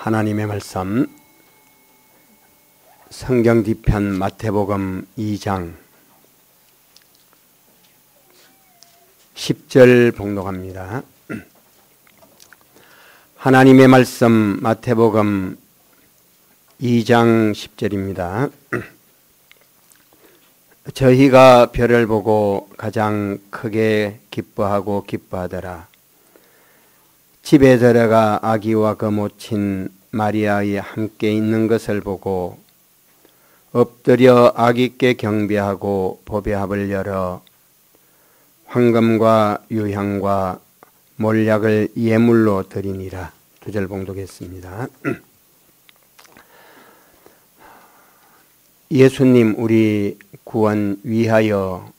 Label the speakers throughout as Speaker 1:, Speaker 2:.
Speaker 1: 하나님의 말씀 성경 뒤편 마태복음 2장 10절 봉독합니다. 하나님의 말씀 마태복음 2장 10절입니다. 저희가 별을 보고 가장 크게 기뻐하고 기뻐하더라. 집에 들어가 아기와 그 모친 마리아의 함께 있는 것을 보고 엎드려 아기께 경배하고 보배합을 열어 황금과 유향과 몰약을 예물로 드리니라. 2절 봉독했습니다. 예수님 우리 구원 위하여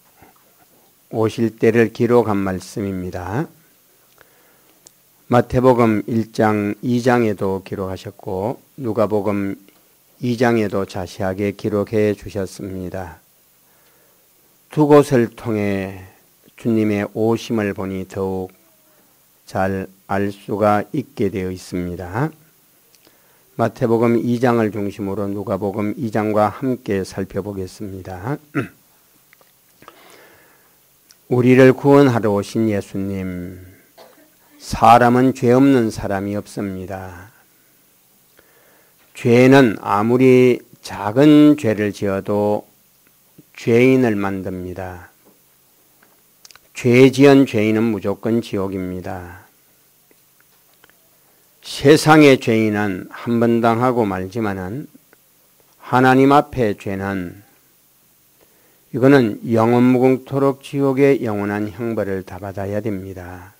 Speaker 1: 오실 때를 기록한 말씀입니다. 마태복음 1장 2장에도 기록하셨고 누가복음 2장에도 자세하게 기록해 주셨습니다. 두 곳을 통해 주님의 오심을 보니 더욱 잘 알 수가 있게 되어 있습니다. 마태복음 2장을 중심으로 누가복음 2장과 함께 살펴보겠습니다. 우리를 구원하러 오신 예수님, 사람은 죄 없는 사람이 없습니다. 죄는 아무리 작은 죄를 지어도 죄인을 만듭니다. 죄 지은 죄인은 무조건 지옥입니다. 세상의 죄인은 한 번 당하고 말지만은 하나님 앞에 죄는 이거는 영원무궁토록 지옥의 영원한 형벌을 다 받아야 됩니다.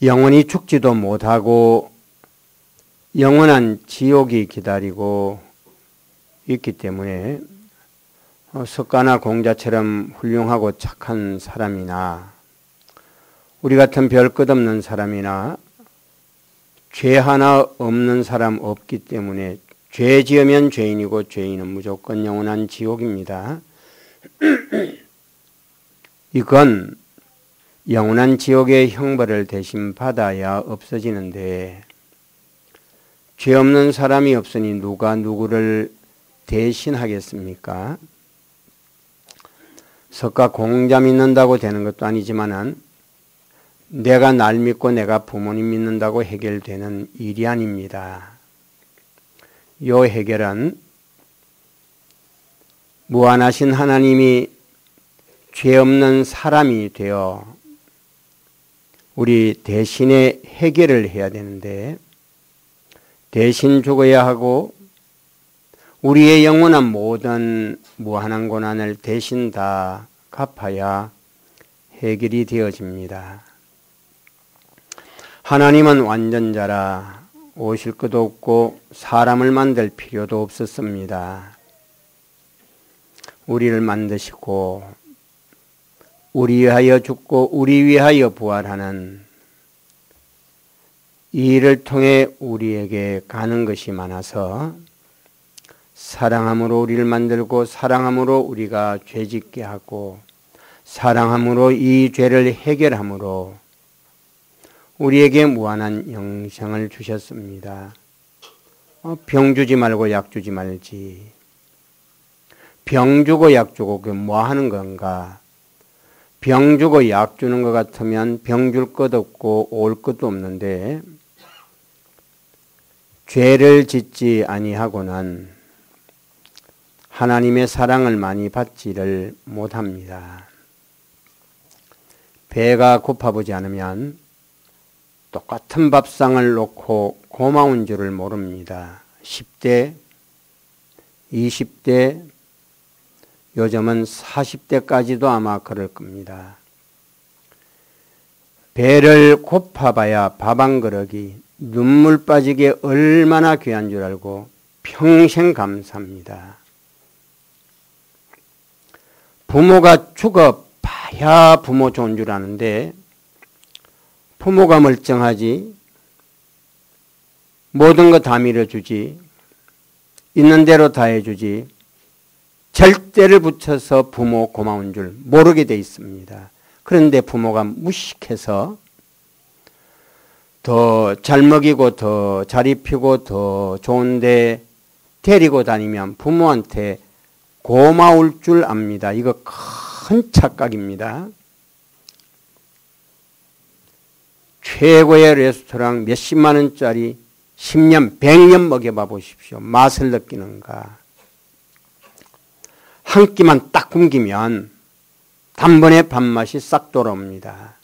Speaker 1: 영원히 죽지도 못하고 영원한 지옥이 기다리고 있기 때문에 석가나 공자처럼 훌륭하고 착한 사람이나 우리 같은 별 것 없는 사람이나 죄 하나 없는 사람 없기 때문에 죄 지으면 죄인이고 죄인은 무조건 영원한 지옥입니다. 이건 영원한 지옥의 형벌을 대신 받아야 없어지는데 죄 없는 사람이 없으니 누가 누구를 대신하겠습니까? 석가 공자 믿는다고 되는 것도 아니지만은 내가 날 믿고 내가 부모님 믿는다고 해결되는 일이 아닙니다. 이 해결은 무한하신 하나님이 죄 없는 사람이 되어 우리 대신에 해결을 해야 되는데 대신 죽어야 하고 우리의 영원한 모든 무한한 고난을 대신 다 갚아야 해결이 되어집니다. 하나님은 완전자라 오실 것도 없고 사람을 만들 필요도 없었습니다. 우리를 만드시고 우리 위하여 죽고 우리 위하여 부활하는 이 일을 통해 우리에게 가는 것이 많아서 사랑함으로 우리를 만들고 사랑함으로 우리가 죄짓게 하고 사랑함으로 이 죄를 해결함으로 우리에게 무한한 영생을 주셨습니다. 병 주지 말고 약 주지 말지. 병 주고 약 주고 그게 뭐 하는 건가? 병 주고 약 주는 것 같으면 병 줄 것 없고 올 것도 없는데 죄를 짓지 아니하고는 하나님의 사랑을 많이 받지를 못합니다. 배가 고파보지 않으면 똑같은 밥상을 놓고 고마운 줄을 모릅니다. 10대, 20대, 요즘은 40대까지도 아마 그럴 겁니다. 배를 고파봐야 밥 한 그릇이 눈물 빠지게 얼마나 귀한 줄 알고 평생 감사합니다. 부모가 죽어봐야 부모 좋은 줄 아는데 부모가 멀쩡하지 모든 거 다 밀어주지 있는 대로 다 해주지 절대를 붙여서 부모 고마운 줄 모르게 돼 있습니다. 그런데 부모가 무식해서 더 잘 먹이고 더 잘 입히고 더 좋은데 데리고 다니면 부모한테 고마울 줄 압니다. 이거 큰 착각입니다. 최고의 레스토랑 몇십만 원짜리 10년, 100년 먹여봐 보십시오. 맛을 느끼는가. 한 끼만 딱 굶기면 단번에 밥맛이 싹 돌아옵니다.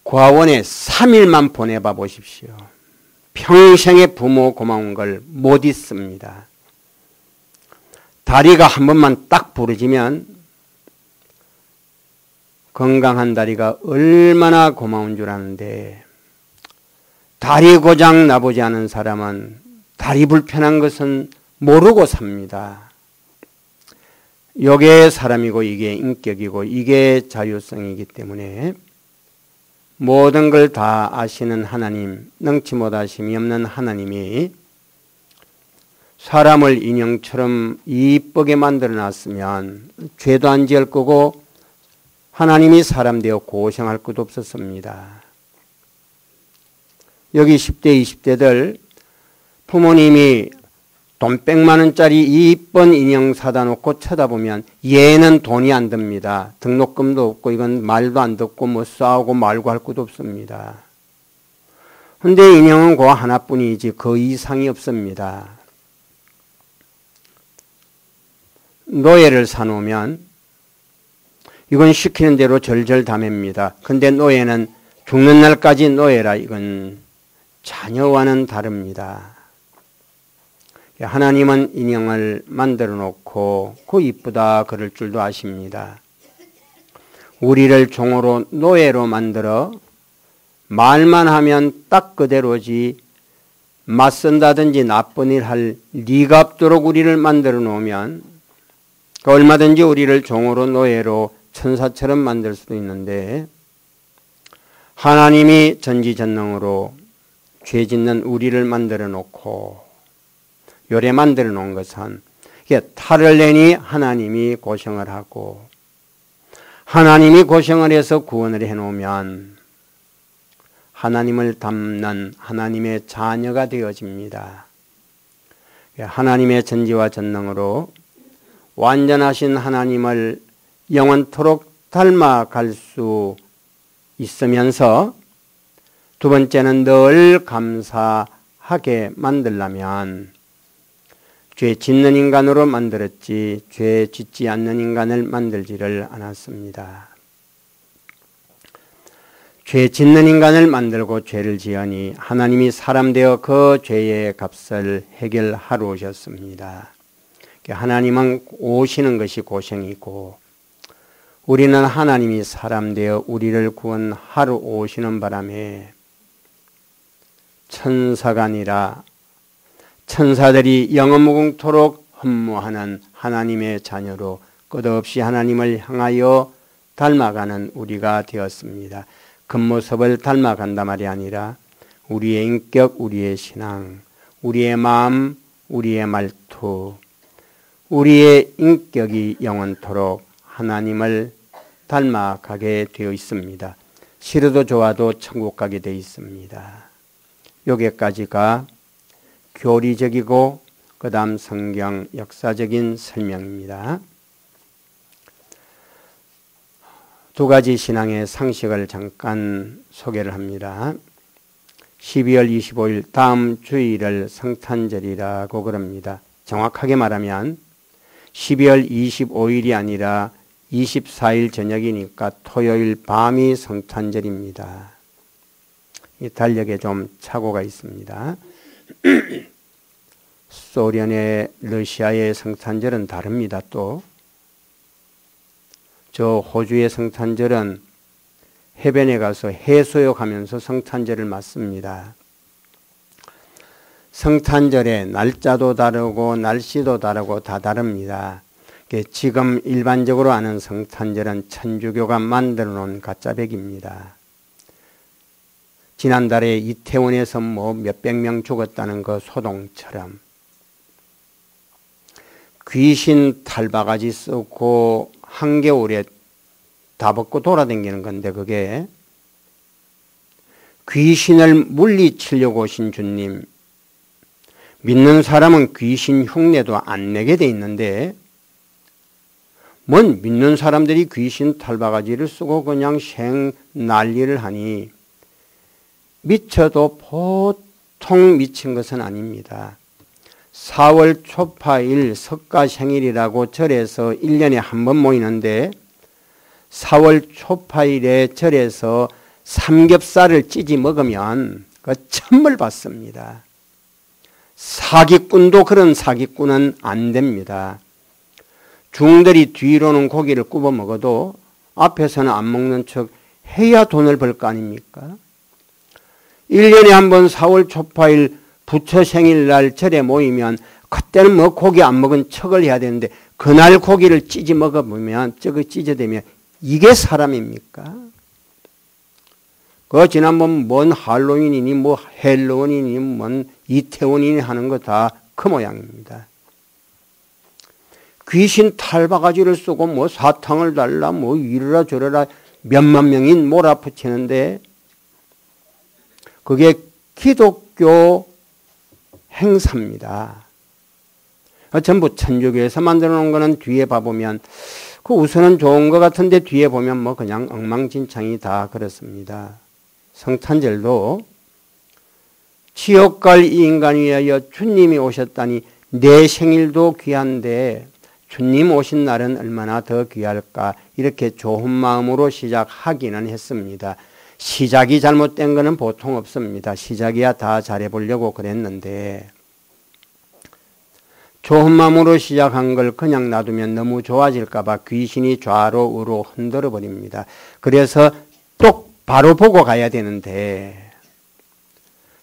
Speaker 1: 과원에 3일만 보내봐 보십시오. 평생의 부모 고마운 걸 못 잊습니다. 다리가 한 번만 딱 부러지면 건강한 다리가 얼마나 고마운 줄 아는데 다리 고장 나보지 않은 사람은 다리 불편한 것은 모르고 삽니다. 이게 사람이고 이게 인격이고 이게 자유성이기 때문에 모든 걸 다 아시는 하나님, 능치 못하심이 없는 하나님이 사람을 인형처럼 이쁘게 만들어 놨으면 죄도 안 지을 거고 하나님이 사람 되어 고생할 것도 없었습니다. 여기 10대, 20대들 부모님이 돈 100만 원짜리 이쁜 인형 사다 놓고 쳐다보면 얘는 돈이 안 듭니다. 등록금도 없고 이건 말도 안 듣고 뭐 싸우고 말고 할 것도 없습니다. 근데 인형은 그 하나뿐이지 그 이상이 없습니다. 노예를 사놓으면 이건 시키는 대로 절절다맵니다. 근데 노예는 죽는 날까지 노예라. 이건 자녀와는 다릅니다. 하나님은 인형을 만들어 놓고 그 이쁘다 그럴 줄도 아십니다. 우리를 종으로 노예로 만들어 말만 하면 딱 그대로지 맞선다든지 나쁜 일 할 리가 없도록 우리를 만들어 놓으면 얼마든지 우리를 종으로 노예로 천사처럼 만들 수도 있는데 하나님이 전지전능으로 죄 짓는 우리를 만들어 놓고 요래 만들어 놓은 것은 탈을 내니 하나님이 고생을 하고 하나님이 고생을 해서 구원을 해놓으면 하나님을 닮는 하나님의 자녀가 되어집니다. 하나님의 전지와 전능으로 완전하신 하나님을 영원토록 닮아갈 수 있으면서 두 번째는 늘 감사하게 만들려면 죄 짓는 인간으로 만들었지 죄 짓지 않는 인간을 만들지를 않았습니다. 죄 짓는 인간을 만들고 죄를 지으니 하나님이 사람 되어 그 죄의 값을 해결하러 오셨습니다. 하나님은 오시는 것이 고생이고 우리는 하나님이 사람 되어 우리를 구원하러 오시는 바람에 천사가 아니라 천사들이 영원무궁토록 헌무하는 하나님의 자녀로 끝없이 하나님을 향하여 닮아가는 우리가 되었습니다. 겉모습을 닮아간다 말이 아니라 우리의 인격, 우리의 신앙, 우리의 마음, 우리의 말투, 우리의 인격이 영원토록 하나님을 닮아가게 되어 있습니다. 싫어도 좋아도 천국 가게 되어 있습니다. 여기까지가 교리적이고 그 다음 성경 역사적인 설명입니다. 두 가지 신앙의 상식을 잠깐 소개를 합니다. 12월 25일 다음 주일을 성탄절이라고 그럽니다. 정확하게 말하면 12월 25일이 아니라 24일 저녁이니까 토요일 밤이 성탄절입니다. 이 달력에 좀 착오가 있습니다. 소련의 러시아의 성탄절은 다릅니다. 또 저 호주의 성탄절은 해변에 가서 해수욕하면서 성탄절을 맞습니다. 성탄절의 날짜도 다르고 날씨도 다르고 다 다릅니다. 지금 일반적으로 아는 성탄절은 천주교가 만들어 놓은 가짜백입니다. 지난달에 이태원에서 뭐 몇백 명 죽었다는 그 소동처럼 귀신 탈바가지 쓰고 한겨울에 다 벗고 돌아다니는 건데 그게 귀신을 물리치려고 오신 주님, 믿는 사람은 귀신 흉내도 안 내게 돼 있는데 뭔 믿는 사람들이 귀신 탈바가지를 쓰고 그냥 생 난리를 하니 미쳐도 보통 미친 것은 아닙니다. 4월 초파일 석가생일이라고 절에서 1년에 한 번 모이는데 4월 초파일에 절에서 삼겹살을 찢어 먹으면 그 천벌 받습니다. 사기꾼도 그런 사기꾼은 안 됩니다. 중들이 뒤로는 고기를 굽어 먹어도 앞에서는 안 먹는 척 해야 돈을 벌 거 아닙니까? 1년에 한 번 4월 초파일 부처 생일날 절에 모이면 그때는 뭐 고기 안 먹은 척을 해야 되는데 그날 고기를 찢어 먹어보면 저거 찢어대면 이게 사람입니까? 그 지난번 뭔 할로윈이니 뭐 헬로윈이니 뭔 이태원이니 하는 거 다 그 모양입니다. 귀신 탈바가지를 쓰고 뭐 사탕을 달라 뭐 이러라 저러라 몇만 명이 몰아붙이는데 그게 기독교 행사입니다. 전부 천주교에서 만들어 놓은 거는 뒤에 봐보면 그 우선은 좋은 것 같은데 뒤에 보면 뭐 그냥 엉망진창이 다 그렇습니다. 성탄절도 지옥 갈 이 인간 위하여 주님이 오셨다니 내 생일도 귀한데 주님 오신 날은 얼마나 더 귀할까 이렇게 좋은 마음으로 시작하기는 했습니다. 시작이 잘못된 거는 보통 없습니다. 시작이야 다 잘해보려고 그랬는데 좋은 마음으로 시작한 걸 그냥 놔두면 너무 좋아질까 봐 귀신이 좌로 우로 흔들어 버립니다. 그래서 똑 바로 보고 가야 되는데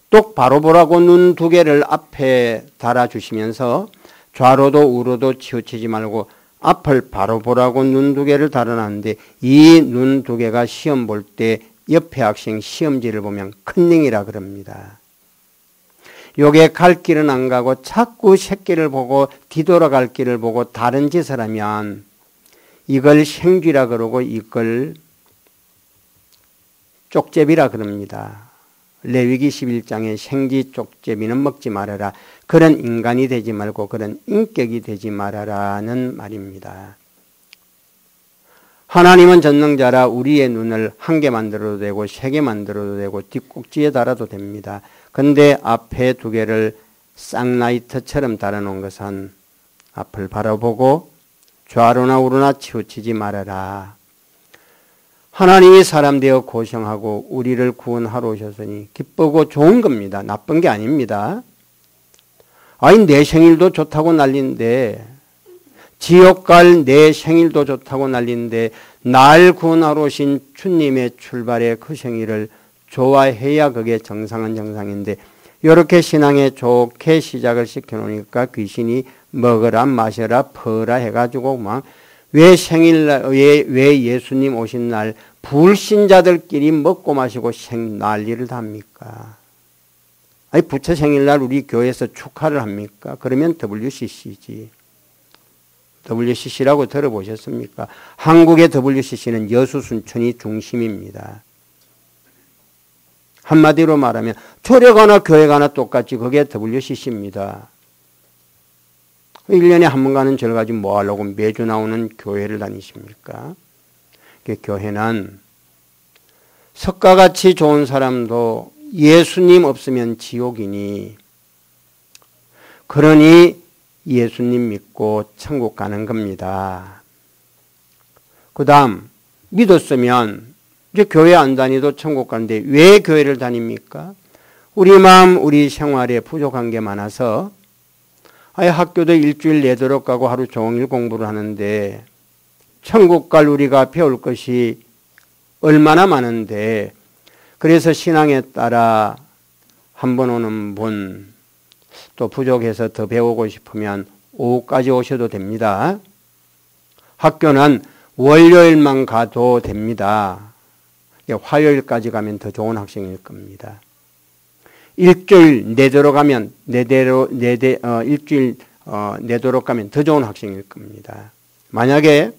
Speaker 1: 똑 바로 보라고 눈 두 개를 앞에 달아주시면서 좌로도 우로도 치우치지 말고 앞을 바로 보라고 눈 두 개를 달아놨는데 이 눈 두 개가 시험 볼 때 옆에 학생 시험지를 보면 컨닝이라 그럽니다. 요게 갈 길은 안 가고 자꾸 새끼를 보고 뒤돌아갈 길을 보고 다른 짓을 하면 이걸 생쥐라 그러고 이걸 쪽제비라 그럽니다. 레위기 11장에 생쥐 쪽제비는 먹지 말아라. 그런 인간이 되지 말고 그런 인격이 되지 말아라는 말입니다. 하나님은 전능자라 우리의 눈을 한 개 만들어도 되고 세 개 만들어도 되고 뒷꼭지에 달아도 됩니다. 근데 앞에 두 개를 쌍라이트처럼 달아놓은 것은 앞을 바라보고 좌로나 우로나 치우치지 말아라. 하나님이 사람 되어 고생하고 우리를 구원하러 오셨으니 기쁘고 좋은 겁니다. 나쁜 게 아닙니다. 아니 내 생일도 좋다고 난리인데 지옥 갈 내 생일도 좋다고 난리인데 날 구원하러 오신 주님의 출발의 그 생일을 좋아해야 그게 정상은 정상인데 이렇게 신앙에 좋게 시작을 시켜놓으니까 귀신이 먹어라 마셔라 퍼라 해가지고 막 왜 생일날 왜 예수님 오신 날 불신자들끼리 먹고 마시고 난리를 합니까? 아니 부처 생일날 우리 교회에서 축하를 합니까? 그러면 WCC지. WCC라고 들어보셨습니까? 한국의 WCC는 여수순천이 중심입니다. 한마디로 말하면 절에 가나 교회 가나 똑같이 그게 WCC입니다. 1년에 한 번 가는 절 가지고 뭐 하려고 매주 나오는 교회를 다니십니까? 교회는 석가같이 좋은 사람도 예수님 없으면 지옥이니 그러니 예수님 믿고 천국 가는 겁니다. 그 다음 믿었으면 이제 교회 안 다니도 천국 가는데 왜 교회를 다닙니까? 우리 마음 우리 생활에 부족한 게 많아서 아예 학교도 일주일 내도록 가고 하루 종일 공부를 하는데 천국 갈 우리가 배울 것이 얼마나 많은데 그래서 신앙에 따라 한 번 오는 분 또 부족해서 더 배우고 싶으면 오후까지 오셔도 됩니다. 학교는 월요일만 가도 됩니다. 화요일까지 가면 더 좋은 학생일 겁니다. 일주일 내도록 가면 일주일 내도록 가면 더 좋은 학생일 겁니다. 만약에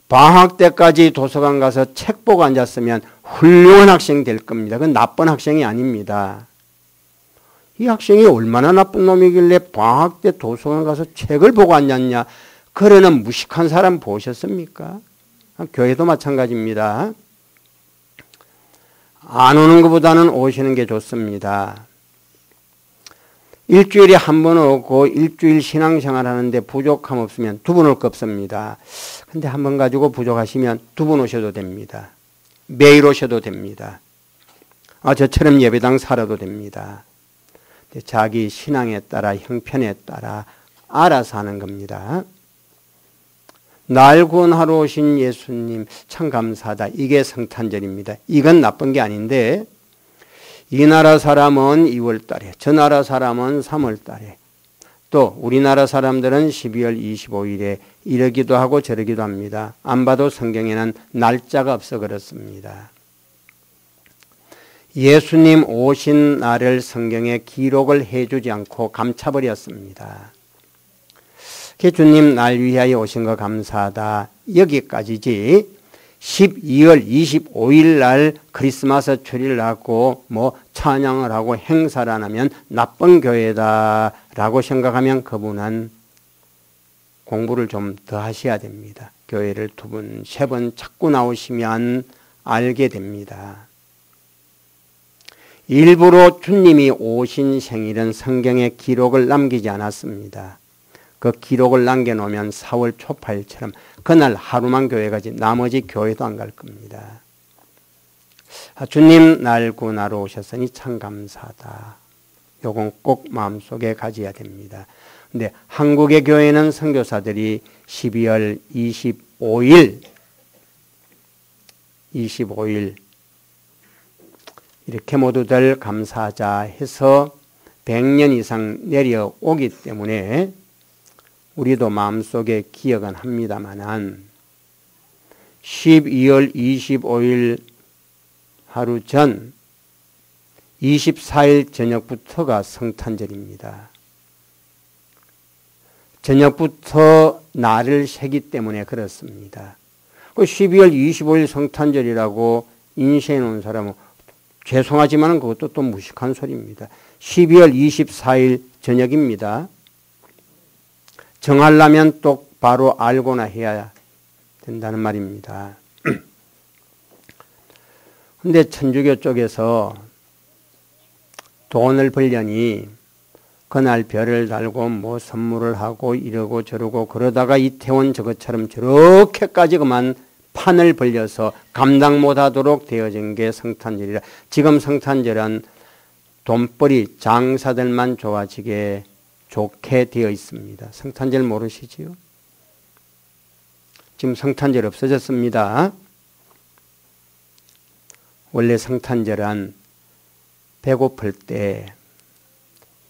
Speaker 1: 방학 때까지 도서관 가서 책 보고 앉았으면 훌륭한 학생 될 겁니다. 그건 나쁜 학생이 아닙니다. 이 학생이 얼마나 나쁜 놈이길래 방학 때 도서관 가서 책을 보고 앉았냐. 그러는 무식한 사람 보셨습니까? 교회도 마찬가지입니다. 안 오는 것보다는 오시는 게 좋습니다. 일주일에 한 번 오고 일주일 신앙생활 하는데 부족함 없으면 두 번 올 거 없습니다. 근데 한 번 가지고 부족하시면 두 번 오셔도 됩니다. 매일 오셔도 됩니다. 저처럼 예배당 살아도 됩니다. 자기 신앙에 따라 형편에 따라 알아서 하는 겁니다. 날 구원하러 오신 예수님 참 감사하다. 이게 성탄절입니다. 이건 나쁜 게 아닌데 이 나라 사람은 2월 달에 저 나라 사람은 3월 달에 또 우리나라 사람들은 12월 25일에 이러기도 하고 저러기도 합니다. 안 봐도 성경에는 날짜가 없어 그렇습니다. 예수님 오신 날을 성경에 기록을 해주지 않고 감춰버렸습니다. 주님 날 위하여 오신 거 감사하다. 여기까지지 12월 25일 날 크리스마스 추리를 하고 찬양을 하고 행사를 안 하면 나쁜 교회다라고 생각하면 그분은 공부를 좀 더 하셔야 됩니다. 교회를 2번, 3번 자꾸 나오시면 알게 됩니다. 일부러 주님이 오신 생일은 성경에 기록을 남기지 않았습니다. 그 기록을 남겨놓으면 4월 초파일처럼 그날 하루만 교회 가지 나머지 교회도 안 갈 겁니다. 주님 날 구원하러 오셨으니 참 감사하다. 요건 꼭 마음속에 가져야 됩니다. 근데 한국의 교회는 선교사들이 12월 25일 이렇게 모두들 감사하자 해서 100년 이상 내려오기 때문에 우리도 마음속에 기억은 합니다만은 12월 25일 하루 전 24일 저녁부터가 성탄절입니다. 저녁부터 날을 세기 때문에 그렇습니다. 12월 25일 성탄절이라고 인쇄해 놓은 사람은 죄송하지만 그것도 또 무식한 소리입니다. 12월 24일 저녁입니다. 정하려면 똑바로 알고나 해야 된다는 말입니다. 근데 천주교 쪽에서 돈을 벌려니 그날 별을 달고 선물을 하고 이러고 저러고 그러다가 이태원 저것처럼 저렇게까지 그만 판을 벌려서 감당 못하도록 되어진 게 성탄절이라. 지금 성탄절은 돈벌이 장사들만 좋게 되어 있습니다. 성탄절 모르시지요? 지금 성탄절 없어졌습니다. 원래 성탄절은 배고플 때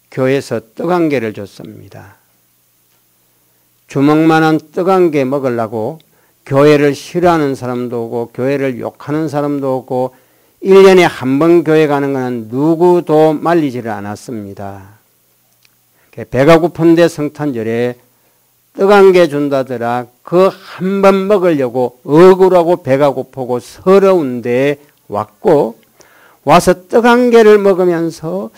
Speaker 1: 교회에서 떡 한 개를 줬습니다. 주먹만한 떡 한 개 먹으려고 교회를 싫어하는 사람도 오고 교회를 욕하는 사람도 오고 1년에 한 번 교회 가는 것은 누구도 말리지를 않았습니다. 배가 고픈데 성탄절에 떡 한 개 준다더라. 그 한 번 먹으려고 억울하고 배가 고프고 서러운데 왔고 와서 떡 한 개를 먹으면서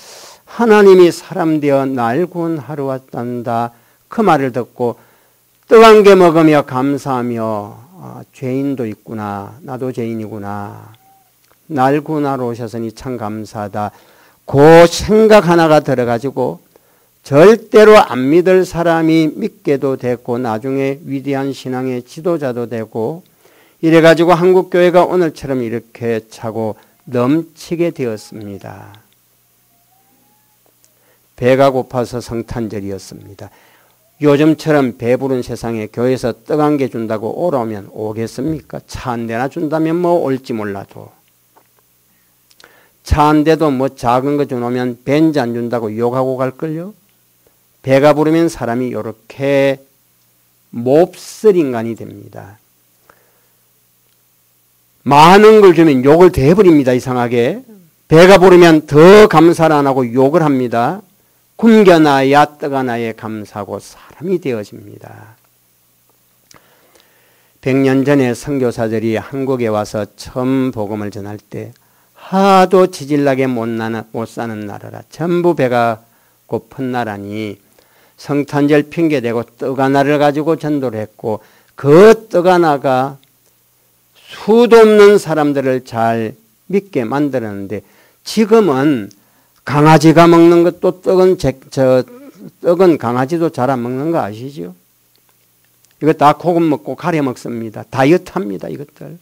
Speaker 1: 하나님이 사람 되어 날 구원하러 왔단다. 그 말을 듣고 떡 한 개 먹으며 감사하며 죄인도 있구나. 나도 죄인이구나. 날 구원하러 오셨으니 참 감사하다. 그 생각 하나가 들어가지고 절대로 안 믿을 사람이 믿게도 됐고 나중에 위대한 신앙의 지도자도 되고 이래가지고 한국교회가 오늘처럼 이렇게 차고 넘치게 되었습니다. 배가 고파서 성탄절이었습니다. 요즘처럼 배부른 세상에 교회에서 떡 한 개 준다고 오라오면 오겠습니까? 차 한 대나 준다면 올지 몰라도. 차 한 대도 작은 거 주놓으면 벤즈 안 준다고 욕하고 갈걸요? 배가 부르면 사람이 이렇게 몹쓸 인간이 됩니다. 많은 걸 주면 욕을 더 해버립니다. 이상하게. 배가 부르면 더 감사를 안 하고 욕을 합니다. 굶겨나야 떡 하나에 감사하고 사람이 되어집니다. 100년 전에 선교사들이 한국에 와서 처음 복음을 전할 때 하도 지질나게 못 사는 나라라. 전부 배가 고픈 나라니 성탄절 핑계대고 떡 하나를 가지고 전도를 했고 그 떡 하나가 수도 없는 사람들을 잘 믿게 만들었는데 지금은 강아지가 먹는 것도 떡은 강아지도 잘 안 먹는 거 아시죠? 이거 다 고급 먹고 가래 먹습니다. 다이어트 합니다, 이것들.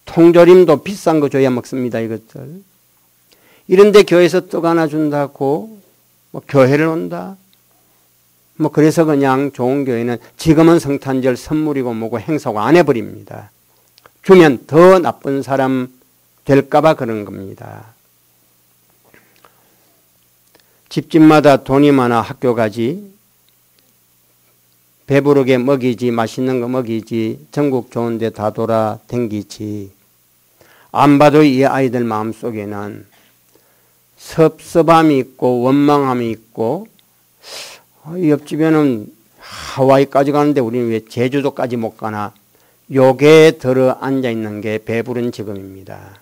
Speaker 1: 통조림도 비싼 거 줘야 먹습니다, 이것들. 이런데 교회에서 떡 하나 준다고 뭐 교회를 온다? 뭐 그래서 그냥 좋은 교회는 지금은 성탄절 선물이고 뭐고 행사고 안 해버립니다. 주면 더 나쁜 사람 될까봐 그런 겁니다. 집집마다 돈이 많아 학교 가지, 배부르게 먹이지, 맛있는 거 먹이지, 전국 좋은 데 다 돌아댕기지. 안 봐도 이 아이들 마음속에는 섭섭함이 있고 원망함이 있고, 옆집에는 하와이까지 가는데 우리는 왜 제주도까지 못 가나, 요게 들어 앉아있는 게 배부른 지금입니다.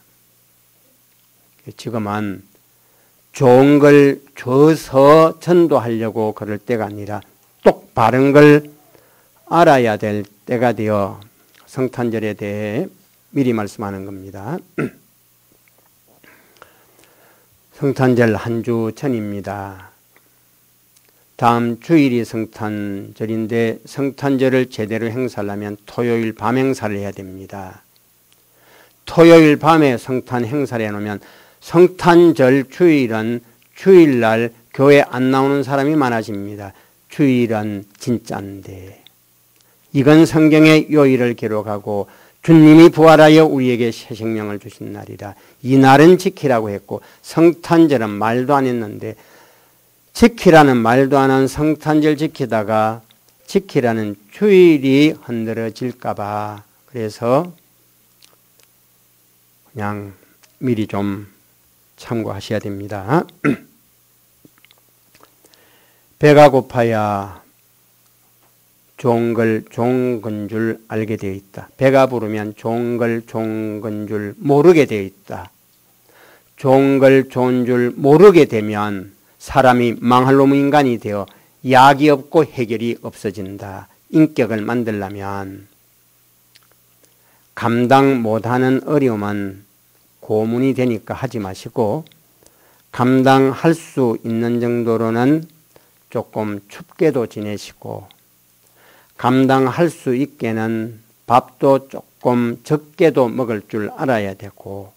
Speaker 1: 지금은 좋은 걸 줘서 전도하려고 그럴 때가 아니라 똑 바른 걸 알아야 될 때가 되어 성탄절에 대해 미리 말씀하는 겁니다. 성탄절 한 주 전입니다. 다음 주일이 성탄절인데 성탄절을 제대로 행사하려면 토요일 밤 행사를 해야 됩니다. 토요일 밤에 성탄 행사를 해놓으면 성탄절 주일은 주일날 교회 안 나오는 사람이 많아집니다. 주일은 진짜인데 이건 성경의 요일을 기록하고 주님이 부활하여 우리에게 새 생명을 주신 날이라 이 날은 지키라고 했고 성탄절은 말도 안 했는데 지키라는 말도 안 한 성탄절 지키다가 지키라는 주일이 흔들어질까 봐 그래서 그냥 미리 좀 참고하셔야 됩니다. 배가 고파야 좋은 걸 좋은 건 줄 알게 되어 있다. 배가 부르면 좋은 걸 좋은 건 줄 모르게 되어 있다. 좋은 걸 좋은 줄 모르게 되면 사람이 망할 놈의 인간이 되어 약이 없고 해결이 없어진다. 인격을 만들려면 감당 못하는 어려움은 고문이 되니까 하지 마시고 감당할 수 있는 정도로는 조금 춥게도 지내시고 감당할 수 있게는 밥도 조금 적게도 먹을 줄 알아야 되고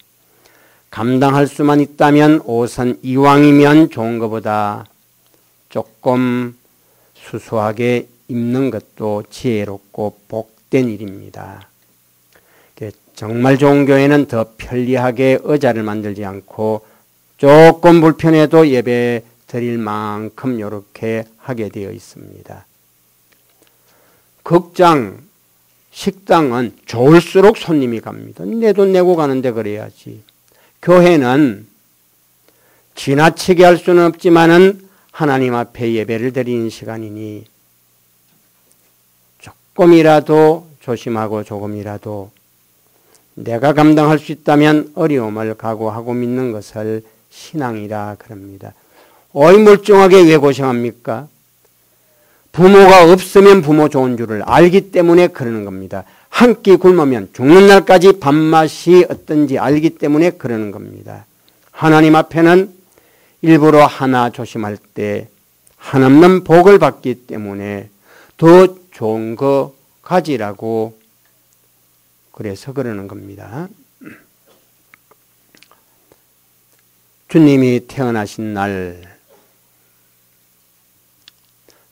Speaker 1: 감당할 수만 있다면 옷은 이왕이면 좋은 것보다 조금 수수하게 입는 것도 지혜롭고 복된 일입니다. 정말 좋은 교회는 더 편리하게 의자를 만들지 않고 조금 불편해도 예배 드릴 만큼 이렇게 하게 되어 있습니다. 극장, 식당은 좋을수록 손님이 갑니다. 내 돈 내고 가는데 그래야지. 교회는 지나치게 할 수는 없지만은 하나님 앞에 예배를 드리는 시간이니 조금이라도 조심하고 조금이라도 내가 감당할 수 있다면 어려움을 각오하고 믿는 것을 신앙이라 그럽니다. 어이 멀쩡하게 왜 고생합니까? 부모가 없으면 부모 좋은 줄을 알기 때문에 그러는 겁니다. 한 끼 굶으면 죽는 날까지 밥맛이 어떤지 알기 때문에 그러는 겁니다. 하나님 앞에는 일부러 하나 조심할 때 한없는 복을 받기 때문에 더 좋은 거 가지라고 그래서 그러는 겁니다. 주님이 태어나신 날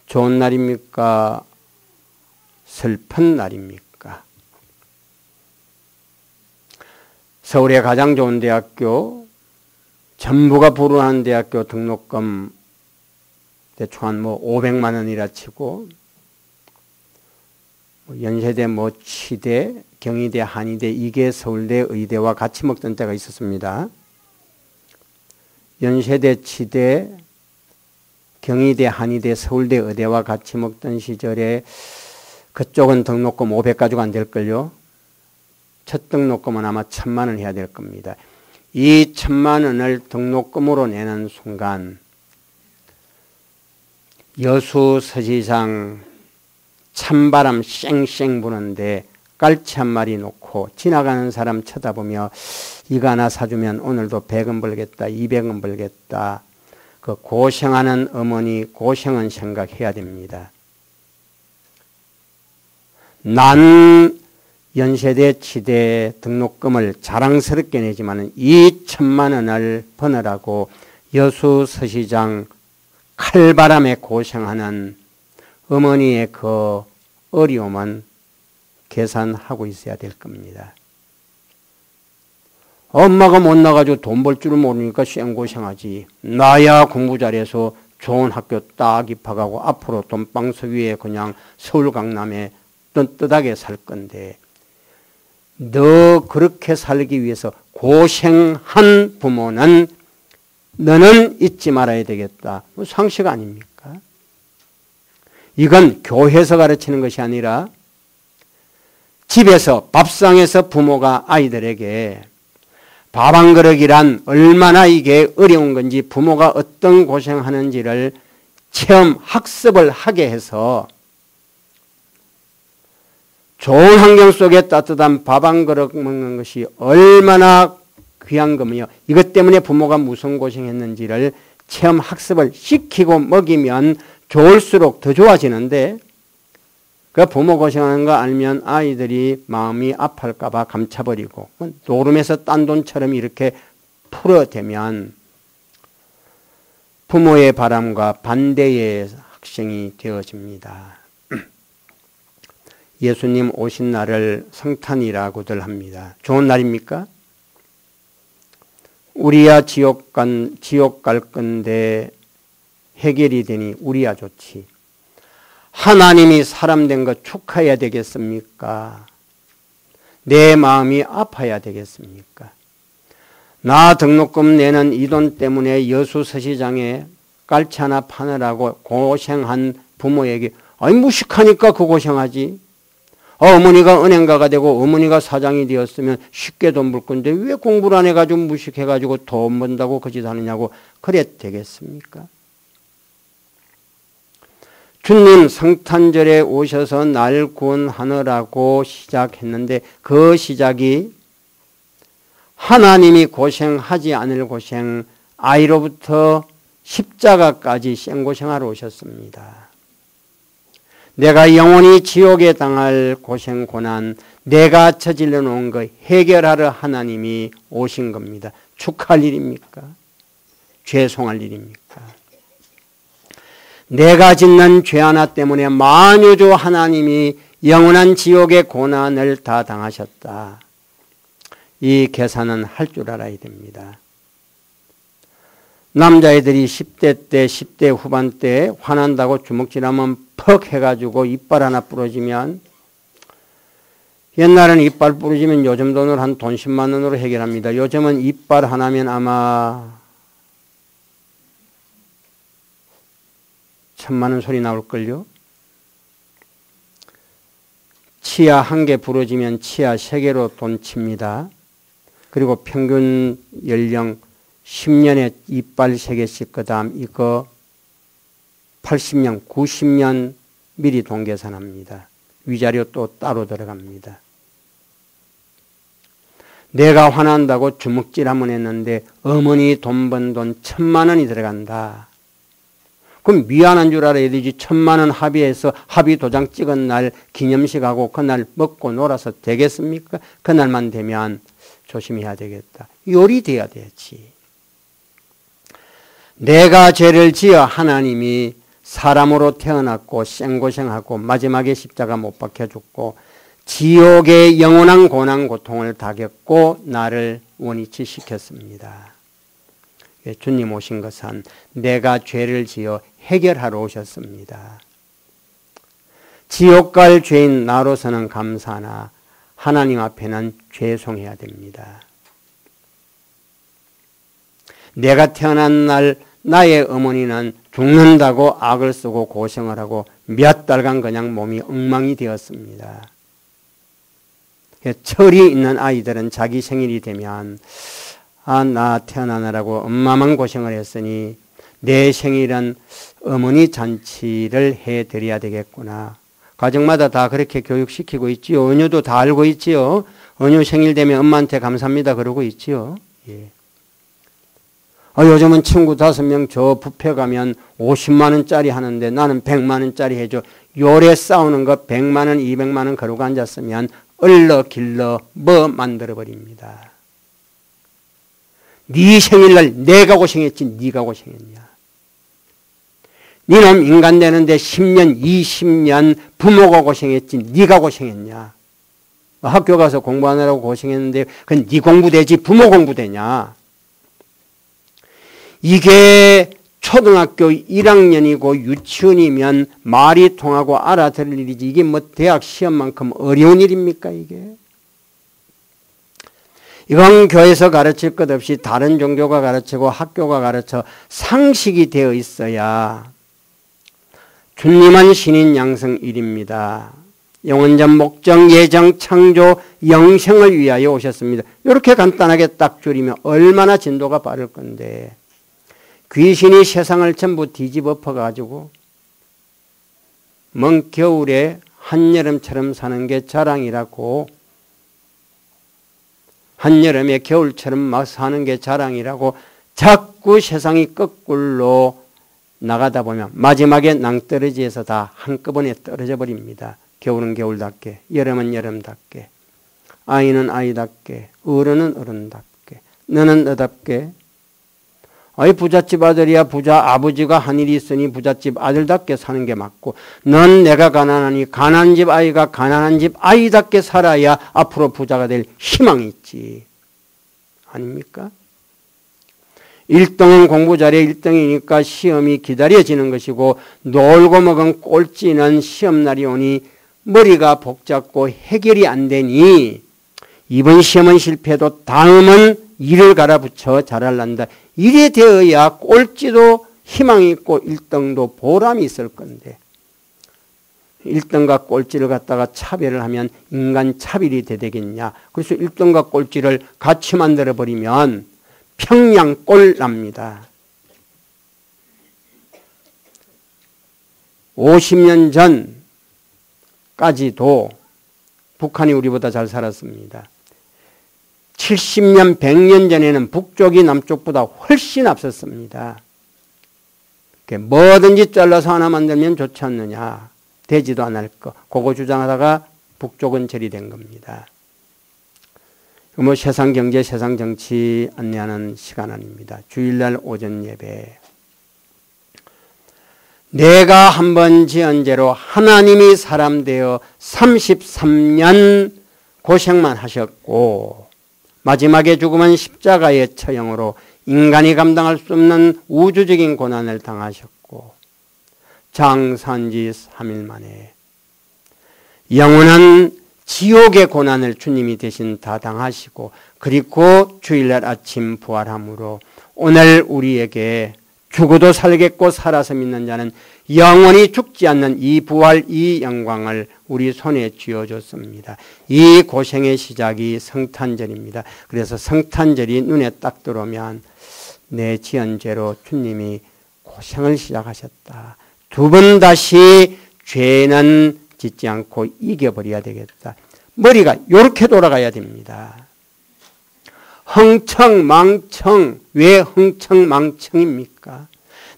Speaker 1: 좋은 날입니까? 슬픈 날입니까? 서울의 가장 좋은 대학교, 전부가 불우하는 대학교 등록금 대충 한 500만 원이라 치고 연세대 치대, 경희대, 한의대, 이게 서울대 의대와 같이 먹던 때가 있었습니다. 연세대, 치대, 경희대, 한의대, 서울대 의대와 같이 먹던 시절에 그쪽은 등록금 500 가지고 안 될걸요. 첫 등록금은 아마 1000만 원 해야 될 겁니다. 이 1000만 원을 등록금으로 내는 순간 여수 서시장 찬바람 쌩쌩 부는데 깔치 한 마리 놓고 지나가는 사람 쳐다보며 이거 하나 사주면 오늘도 100원 벌겠다, 200원 벌겠다. 그 고생하는 어머니 고생은 생각해야 됩니다. 난 연세대 치대 등록금을 자랑스럽게 내지만 이 1000만 원을 버느라고 여수 서시장 칼바람에 고생하는 어머니의 그 어려움은 계산하고 있어야 될 겁니다. 엄마가 못 나가지고 돈 벌 줄을 모르니까 쌩고생하지. 나야 공부 잘해서 좋은 학교 딱 입학하고 앞으로 돈방석 위에 그냥 서울 강남에 떳떳하게 살 건데 너 그렇게 살기 위해서 고생한 부모는 너는 잊지 말아야 되겠다. 상식 아닙니까? 이건 교회에서 가르치는 것이 아니라 집에서 밥상에서 부모가 아이들에게 밥 한 그릇이란 얼마나 이게 어려운 건지 부모가 어떤 고생하는지를 체험 학습을 하게 해서 좋은 환경 속에 따뜻한 밥 한 그릇 먹는 것이 얼마나 귀한 거며 이것 때문에 부모가 무슨 고생했는지를 체험 학습을 시키고 먹이면 좋을수록 더 좋아지는데 그 부모 고생하는 거 알면 아이들이 마음이 아플까 봐 감춰버리고 노름에서 딴 돈처럼 이렇게 풀어대면 부모의 바람과 반대의 학생이 되어집니다. 예수님 오신 날을 성탄이라고들 합니다. 좋은 날입니까? 우리야 지옥 갈 건데 해결이 되니 우리야 좋지. 하나님이 사람 된 거 축하해야 되겠습니까? 내 마음이 아파야 되겠습니까? 나 등록금 내는 이 돈 때문에 여수 서시장에 깔치 하나 파느라고 고생한 부모에게 아니 무식하니까 그 고생하지. 어머니가 은행가가 되고 어머니가 사장이 되었으면 쉽게 돈 벌 건데 왜 공부를 안 해가지고 무식해가지고 돈 번다고 그 짓 하느냐고 그래 되겠습니까? 주님 성탄절에 오셔서 날 구원하느라고 시작했는데 그 시작이 하나님이 고생하지 않을 고생 아이로부터 십자가까지 생고생하러 오셨습니다. 내가 영원히 지옥에 당할 고생 고난 내가 저질러 놓은 거 해결하러 하나님이 오신 겁니다. 축하할 일입니까? 죄송할 일입니까? 내가 짓는 죄 하나 때문에 만유주 하나님이 영원한 지옥의 고난을 다 당하셨다. 이 계산은 할 줄 알아야 됩니다. 남자애들이 10대 때 10대 후반 때 화난다고 주먹질하면 퍽 해가지고 이빨 하나 부러지면 옛날에는 이빨 부러지면 요즘 돈으로 한 돈 10만 원으로 해결합니다. 요즘은 이빨 하나면 아마 1000만 원 소리 나올걸요. 치아 한 개 부러지면 치아 3개로 돈 칩니다. 그리고 평균 연령 10년에 이빨 3개씩 그 다음 이거 80년, 90년 미리 돈 계산합니다. 위자료 또 따로 들어갑니다. 내가 화난다고 주먹질 한번 했는데 어머니 돈 번 돈 1000만 원이 들어간다. 그럼 미안한 줄 알아야 되지. 1000만 원 합의해서 합의 도장 찍은 날 기념식하고 그날 먹고 놀아서 되겠습니까? 그날만 되면 조심해야 되겠다. 요리돼야 되지. 내가 죄를 지어 하나님이 사람으로 태어났고 생고생하고 마지막에 십자가 못 박혀 죽고 지옥의 영원한 고난 고통을 다 겪고 나를 원위치 시켰습니다. 주님 오신 것은 내가 죄를 지어 해결하러 오셨습니다. 지옥 갈 죄인 나로서는 감사하나 하나님 앞에는 죄송해야 됩니다. 내가 태어난 날 나의 어머니는 죽는다고 악을 쓰고 고생을 하고 몇 달간 그냥 몸이 엉망이 되었습니다. 철이 있는 아이들은 자기 생일이 되면 나 태어나느라고 엄마만 고생을 했으니 내 생일은 어머니 잔치를 해드려야 되겠구나. 가정마다 다 그렇게 교육시키고 있지요. 은유도 다 알고 있지요. 은유 생일 되면 엄마한테 감사합니다 그러고 있지요. 예. 요즘은 친구 5명 저 뷔페 가면 50만 원짜리 하는데 나는 100만 원짜리 해줘. 요래 싸우는 거 100만 원, 200만 원 그러고 앉았으면 얼러 길러 뭐 만들어버립니다. 네 생일날 내가 고생했지 네가 고생했냐. 니놈 인간 되는데 10년, 20년 부모가 고생했지 네가 고생했냐. 학교 가서 공부하느라고 고생했는데 그건 네 공부되지 부모 공부되냐. 이게 초등학교 1학년이고 유치원이면 말이 통하고 알아들을 일이지 이게 뭐 대학 시험만큼 어려운 일입니까 이게. 이건 교회에서 가르칠 것 없이 다른 종교가 가르치고 학교가 가르쳐 상식이 되어 있어야 주님은 신인 양성일입니다. 영원전 목적 예정 창조 영생을 위하여 오셨습니다. 이렇게 간단하게 딱 줄이면 얼마나 진도가 빠를 건데 귀신이 세상을 전부 뒤집어 엎어가지고 먼 겨울에 한여름처럼 사는 게 자랑이라고 한여름에 겨울처럼 막 사는 게 자랑이라고 자꾸 세상이 거꾸로 나가다 보면 마지막에 낭떠러지에서 다 한꺼번에 떨어져 버립니다. 겨울은 겨울답게, 여름은 여름답게, 아이는 아이답게, 어른은 어른답게, 너는 너답게. 부잣집 아들이야 부자 아버지가 한 일이 있으니 부잣집 아들답게 사는 게 맞고 넌 내가 가난하니 가난한 집 아이가 가난한 집 아이답게 살아야 앞으로 부자가 될 희망이 있지. 아닙니까? 1등은 공부 잘해 1등이니까 시험이 기다려지는 것이고 놀고 먹은 꼴찌는 시험날이 오니 머리가 복잡고 해결이 안 되니 이번 시험은 실패해도 다음은 일을 갈아붙여 잘할란다. 이래 되어야 꼴찌도 희망이 있고 1등도 보람이 있을 건데 1등과 꼴찌를 갖다가 차별을 하면 인간 차별이 되겠냐. 그래서 1등과 꼴찌를 같이 만들어버리면 평양꼴 납니다. 50년 전까지도 북한이 우리보다 잘 살았습니다. 70년, 100년 전에는 북쪽이 남쪽보다 훨씬 앞섰습니다. 뭐든지 잘라서 하나 만들면 좋지 않느냐. 되지도 않을 거. 그거 주장하다가 북쪽은 절이 된 겁니다. 뭐 세상 경제, 세상 정치 안내하는 시간 아닙니다. 주일날 오전 예배. 내가 한번 지은 죄로 하나님이 사람 되어 33년 고생만 하셨고 마지막에 죽음은 십자가의 처형으로 인간이 감당할 수 없는 우주적인 고난을 당하셨고 장사한 지 3일 만에 영원한 지옥의 고난을 주님이 대신 다 당하시고 그리고 주일날 아침 부활함으로 오늘 우리에게 죽어도 살겠고 살아서 믿는 자는 영원히 죽지 않는 이 부활, 이 영광을 우리 손에 쥐어줬습니다. 이 고생의 시작이 성탄절입니다. 그래서 성탄절이 눈에 딱 들어오면 내 지은 죄로 주님이 고생을 시작하셨다. 두 번 다시 죄는 짓지 않고 이겨버려야 되겠다. 머리가 이렇게 돌아가야 됩니다. 흥청망청. 왜 흥청망청입니까?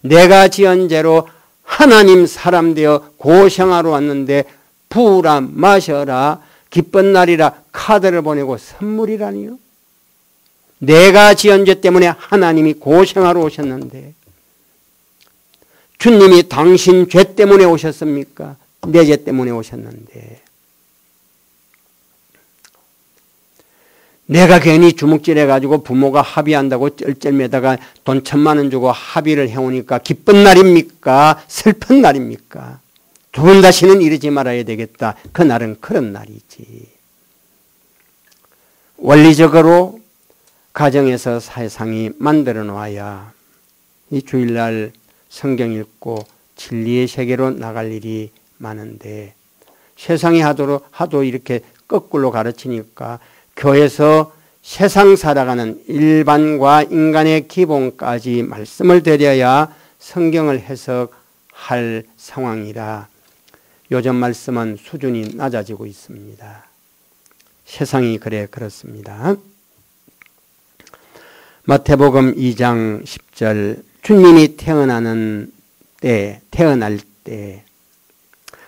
Speaker 1: 내가 지은 죄로 하나님 사람 되어 고생하러 왔는데 부으라 마셔라 기쁜 날이라 카드를 보내고 선물이라니요. 내가 지은 죄 때문에 하나님이 고생하러 오셨는데 주님이 당신 죄 때문에 오셨습니까? 내 죄 때문에 오셨는데 내가 괜히 주먹질해가지고 부모가 합의한다고 쩔쩔매다가 돈 1000만 원 주고 합의를 해오니까 기쁜 날입니까? 슬픈 날입니까? 두 번 다시는 이러지 말아야 되겠다. 그 날은 그런 날이지. 원리적으로 가정에서 세상이 만들어 놓아야 이 주일날 성경 읽고 진리의 세계로 나갈 일이 많은데 세상이 하도 이렇게 거꾸로 가르치니까 교회에서 세상 살아가는 일반과 인간의 기본까지 말씀을 드려야 성경을 해석할 상황이라 요즘 말씀은 수준이 낮아지고 있습니다. 세상이 그렇습니다. 마태복음 2장 10절 주님이 태어날 때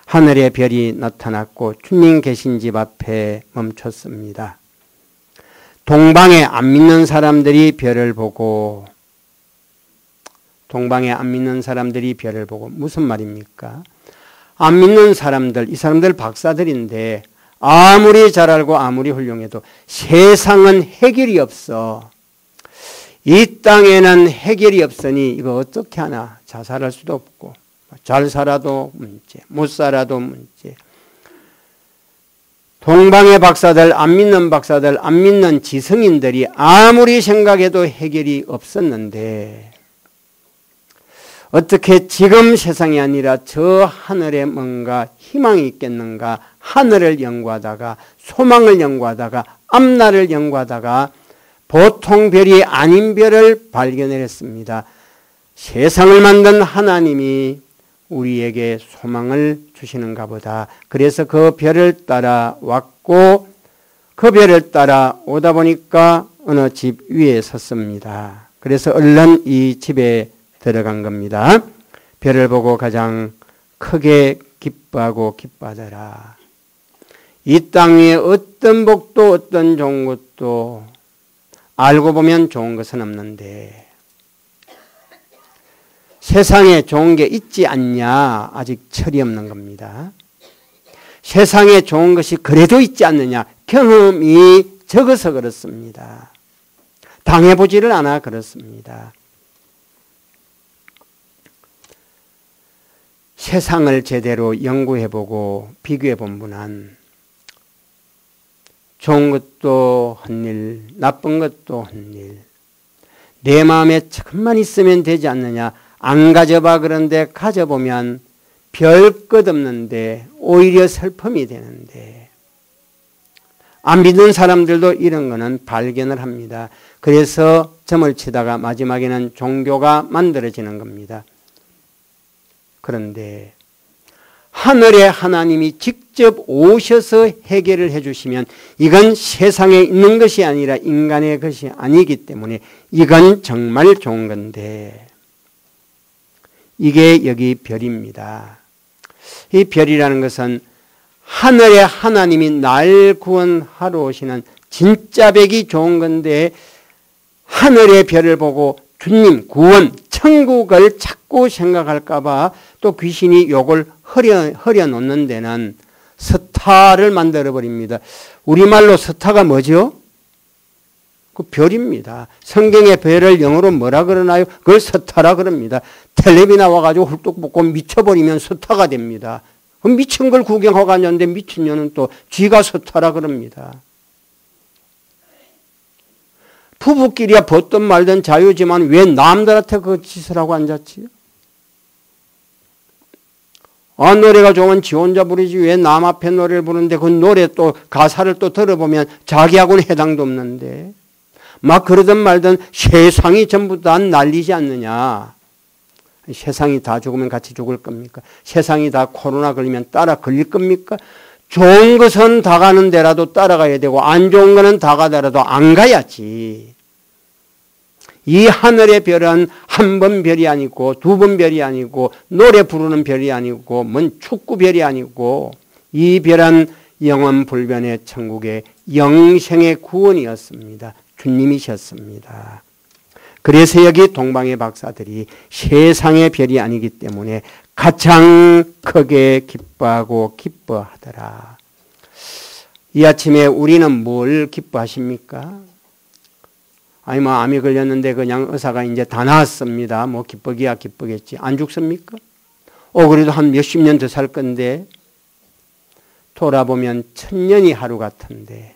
Speaker 1: 하늘의 별이 나타났고 주님 계신 집 앞에 멈췄습니다. 동방에 안 믿는 사람들이 별을 보고 무슨 말입니까? 안 믿는 사람들, 이 사람들 박사들인데 아무리 잘 알고 아무리 훌륭해도 세상은 해결이 없어. 이 땅에는 해결이 없으니 이거 어떻게 하나. 자살할 수도 없고 잘 살아도 문제, 못 살아도 문제. 동방의 박사들, 안 믿는 지성인들이 아무리 생각해도 해결이 없었는데 어떻게 지금 세상이 아니라 저 하늘에 뭔가 희망이 있겠는가. 하늘을 연구하다가 소망을 연구하다가 앞날을 연구하다가 보통 별이 아닌 별을 발견을 했습니다. 세상을 만든 하나님이 우리에게 소망을 주시는가 보다. 그래서 그 별을 따라 왔고 그 별을 따라 오다 보니까 어느 집 위에 섰습니다. 그래서 얼른 이 집에 들어간 겁니다. 별을 보고 가장 크게 기뻐하고 기뻐하더라. 이 땅 위에 어떤 복도 어떤 좋은 것도 알고 보면 좋은 것은 없는데 세상에 좋은 게 있지 않냐? 아직 철이 없는 겁니다. 세상에 좋은 것이 그래도 있지 않느냐? 경험이 적어서 그렇습니다. 당해보지를 않아 그렇습니다. 세상을 제대로 연구해보고 비교해본 분은 좋은 것도 헛일, 나쁜 것도 헛일. 내 마음에 조금만 있으면 되지 않느냐. 안 가져봐 그런데 가져보면 별 것 없는데 오히려 슬픔이 되는데 안 믿는 사람들도 이런 거는 발견을 합니다. 그래서 점을 치다가 마지막에는 종교가 만들어지는 겁니다. 그런데 하늘의 하나님이 직접 오셔서 해결을 해주시면 이건 세상에 있는 것이 아니라 인간의 것이 아니기 때문에 이건 정말 좋은 건데 이게 여기 별입니다. 이 별이라는 것은 하늘의 하나님이 날 구원하러 오시는 진짜 백이 좋은 건데 하늘의 별을 보고 주님 구원 천국을 자꾸 생각할까봐 또 귀신이 욕을 허려 놓는 데는 스타를 만들어 버립니다. 우리말로 스타가 뭐죠? 그 별입니다. 성경의 별을 영어로 뭐라 그러나요? 그걸 스타라 그럽니다. 텔레비 나와가지고 훌뚝 볶고 미쳐버리면 스타가 됩니다. 미친 걸 구경하고 앉았는데 미친년은 또 쥐가 스타라 그럽니다. 부부끼리야 벗든 말든 자유지만 왜 남들한테 그 짓을 하고 앉았지요? 아, 노래가 좋으면 지 혼자 부르지 왜 남 앞에 노래를 부르는데 그 노래 또 가사를 또 들어보면 자기하고는 해당도 없는데 막 그러든 말든 세상이 전부 다 난리지 않느냐. 세상이 다 죽으면 같이 죽을 겁니까? 세상이 다 코로나 걸리면 따라 걸릴 겁니까? 좋은 것은 다 가는 데라도 따라가야 되고 안 좋은 거는 다 가더라도 안 가야지. 이 하늘의 별은 한 번 별이 아니고 두 번 별이 아니고 노래 부르는 별이 아니고 뭔 축구 별이 아니고 이 별은 영원 불변의 천국의 영생의 구원이었습니다. 주님이셨습니다. 그래서 여기 동방의 박사들이 세상의 별이 아니기 때문에 가장 크게 기뻐하고 기뻐하더라. 이 아침에 우리는 뭘 기뻐하십니까? 아니 뭐 암이 걸렸는데 그냥 의사가 이제 다 나았습니다. 뭐 기쁘기야 기쁘겠지. 안 죽습니까? 그래도 한 몇십 년 더 살 건데 돌아보면 천년이 하루 같은데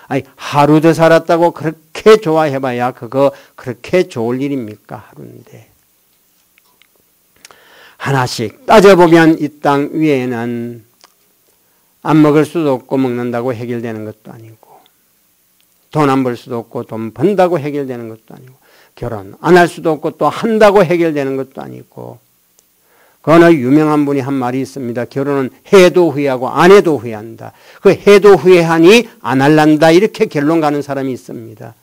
Speaker 1: 아니 하루 더 살았다고 그렇게 좋아해봐야 그거 그렇게 좋을 일입니까? 하루인데 하나씩 따져보면 이 땅 위에는 안 먹을 수도 없고 먹는다고 해결되는 것도 아니고, 돈 안 벌 수도 없고 돈 번다고 해결되는 것도 아니고, 결혼 안 할 수도 없고 또 한다고 해결되는 것도 아니고, 그 어느 유명한 분이 한 말이 있습니다. 결혼은 해도 후회하고 안 해도 후회한다. 그 해도 후회하니 안 할란다, 이렇게 결론 가는 사람이 있습니다.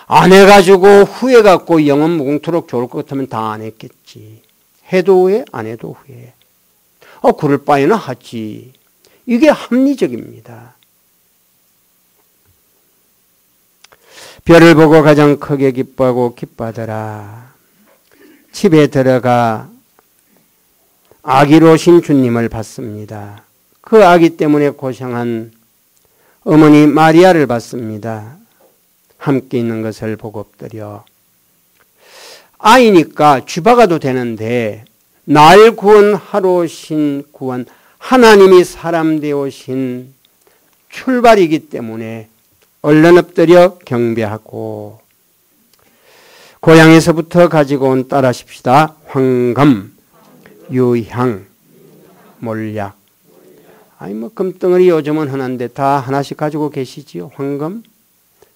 Speaker 1: 안 해가지고 후회 갖고 영원 무궁토록 좋을 것 같으면 다 안 했겠지. 해도 후회, 안 해도 후회. 그럴 바에는 하지. 이게 합리적입니다. 별을 보고 가장 크게 기뻐하고 기뻐하더라. 집에 들어가 아기로 오신 주님을 봤습니다. 그 아기 때문에 고생한 어머니 마리아를 봤습니다. 함께 있는 것을 보고 엎드려, 아이니까 쥐박아도 되는데 날 구원하러 오신 구원, 하나님이 사람 되어 오신 출발이기 때문에 얼른 엎드려 경배하고, 고향에서부터 가지고 온 따라하십시다. 황금, 유향, 몰약. 금덩어리 요즘은 흔한데 다 하나씩 가지고 계시지요. 황금.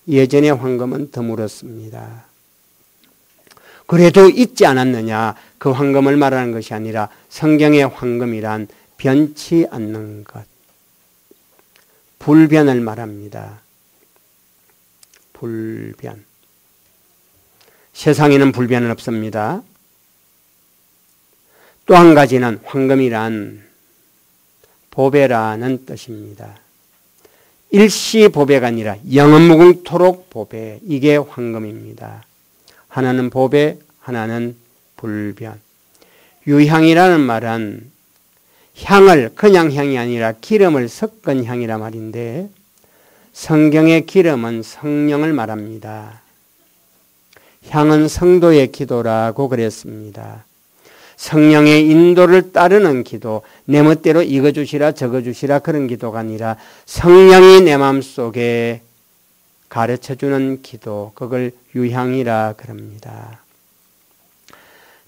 Speaker 1: 예전에 황금은 드물었습니다. 그래도 있지 않았느냐. 그 황금을 말하는 것이 아니라 성경의 황금이란 변치 않는 것, 불변을 말합니다. 불변. 세상에는 불변은 없습니다. 또 한 가지는 황금이란 보배라는 뜻입니다. 일시보배가 아니라 영원무궁토록 보배, 이게 황금입니다. 하나는 보배, 하나는 불변. 유향이라는 말은 향을, 그냥 향이 아니라 기름을 섞은 향이라 말인데, 성경의 기름은 성령을 말합니다. 향은 성도의 기도라고 그랬습니다. 성령의 인도를 따르는 기도, 내 멋대로 이거 주시라 저거 주시라 그런 기도가 아니라 성령이 내 마음속에 가르쳐주는 기도, 그걸 유향이라 그럽니다.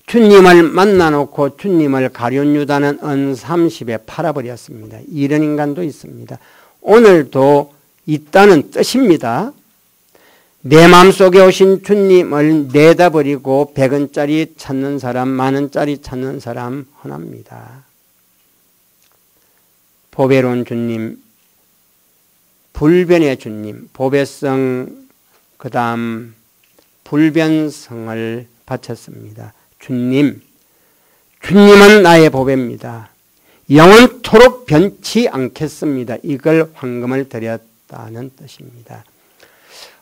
Speaker 1: 주님을 만나놓고 주님을 가룟 유다는 은30에 팔아버렸습니다. 이런 인간도 있습니다. 오늘도 있다는 뜻입니다. 내 마음속에 오신 주님을 내다버리고 100원짜리 찾는 사람, 만원짜리 찾는 사람 흔합니다. 보배로운 주님, 불변의 주님, 보배성, 그 다음 불변성을 바쳤습니다. 주님은 나의 보배입니다. 영원토록 변치 않겠습니다. 이걸 황금을 드렸다는 뜻입니다.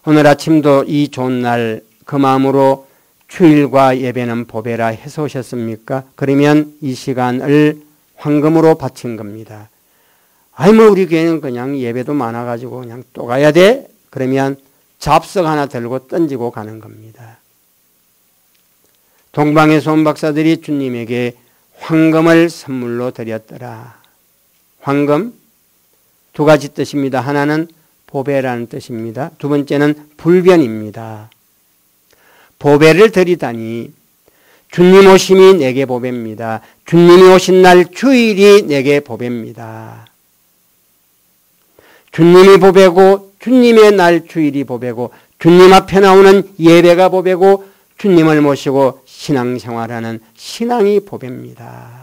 Speaker 1: 오늘 아침도 이 좋은 날 그 마음으로 주일과 예배는 보배라 해서 오셨습니까? 그러면 이 시간을 황금으로 바친 겁니다. 우리 교회는 그냥 예배도 많아가지고 그냥 또 가야 돼? 그러면 잡석 하나 들고 던지고 가는 겁니다. 동방의 소음 박사들이 주님에게 황금을 선물로 드렸더라. 황금, 두 가지 뜻입니다. 하나는 보배라는 뜻입니다. 두 번째는 불변입니다. 보배를 드리다니, 주님 오심이 내게 보배입니다. 주님이 오신 날 주일이 내게 보배입니다. 주님이 보배고 주님의 날 주일이 보배고 주님 앞에 나오는 예배가 보배고 주님을 모시고 신앙생활하는 신앙이 보배입니다.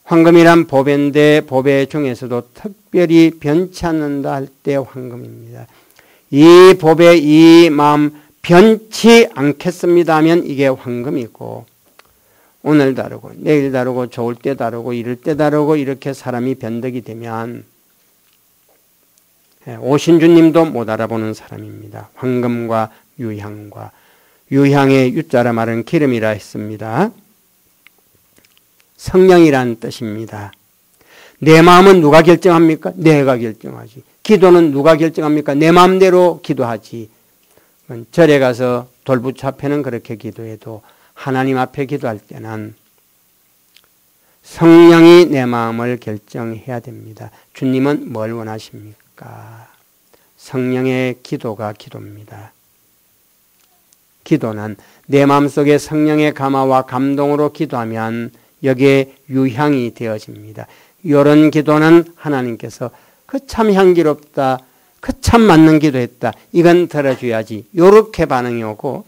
Speaker 1: 황금이란 보배인데 보배 중에서도 특별히 변치 않는다 할 때 황금입니다. 이 보배, 이 마음 변치 않겠습니다 하면 이게 황금이고, 오늘 다르고 내일 다르고 좋을 때 다르고 이럴 때 다르고 이렇게 사람이 변덕이 되면 오신 주님도 못 알아보는 사람입니다. 황금과 유향과, 유향의 유자라 말은 기름이라 했습니다. 성령이라는 뜻입니다. 내 마음은 누가 결정합니까? 내가 결정하지. 기도는 누가 결정합니까? 내 마음대로 기도하지. 절에 가서 돌부처 앞에는 그렇게 기도해도 하나님 앞에 기도할 때는 성령이 내 마음을 결정해야 됩니다. 주님은 뭘 원하십니까? 성령의 기도가 기도입니다. 기도는 내 마음속에 성령의 감화와 감동으로 기도하면 여기에 유향이 되어집니다. 이런 기도는 하나님께서 그 참 향기롭다, 그 참 맞는 기도했다, 이건 들어줘야지, 요렇게 반응이 오고,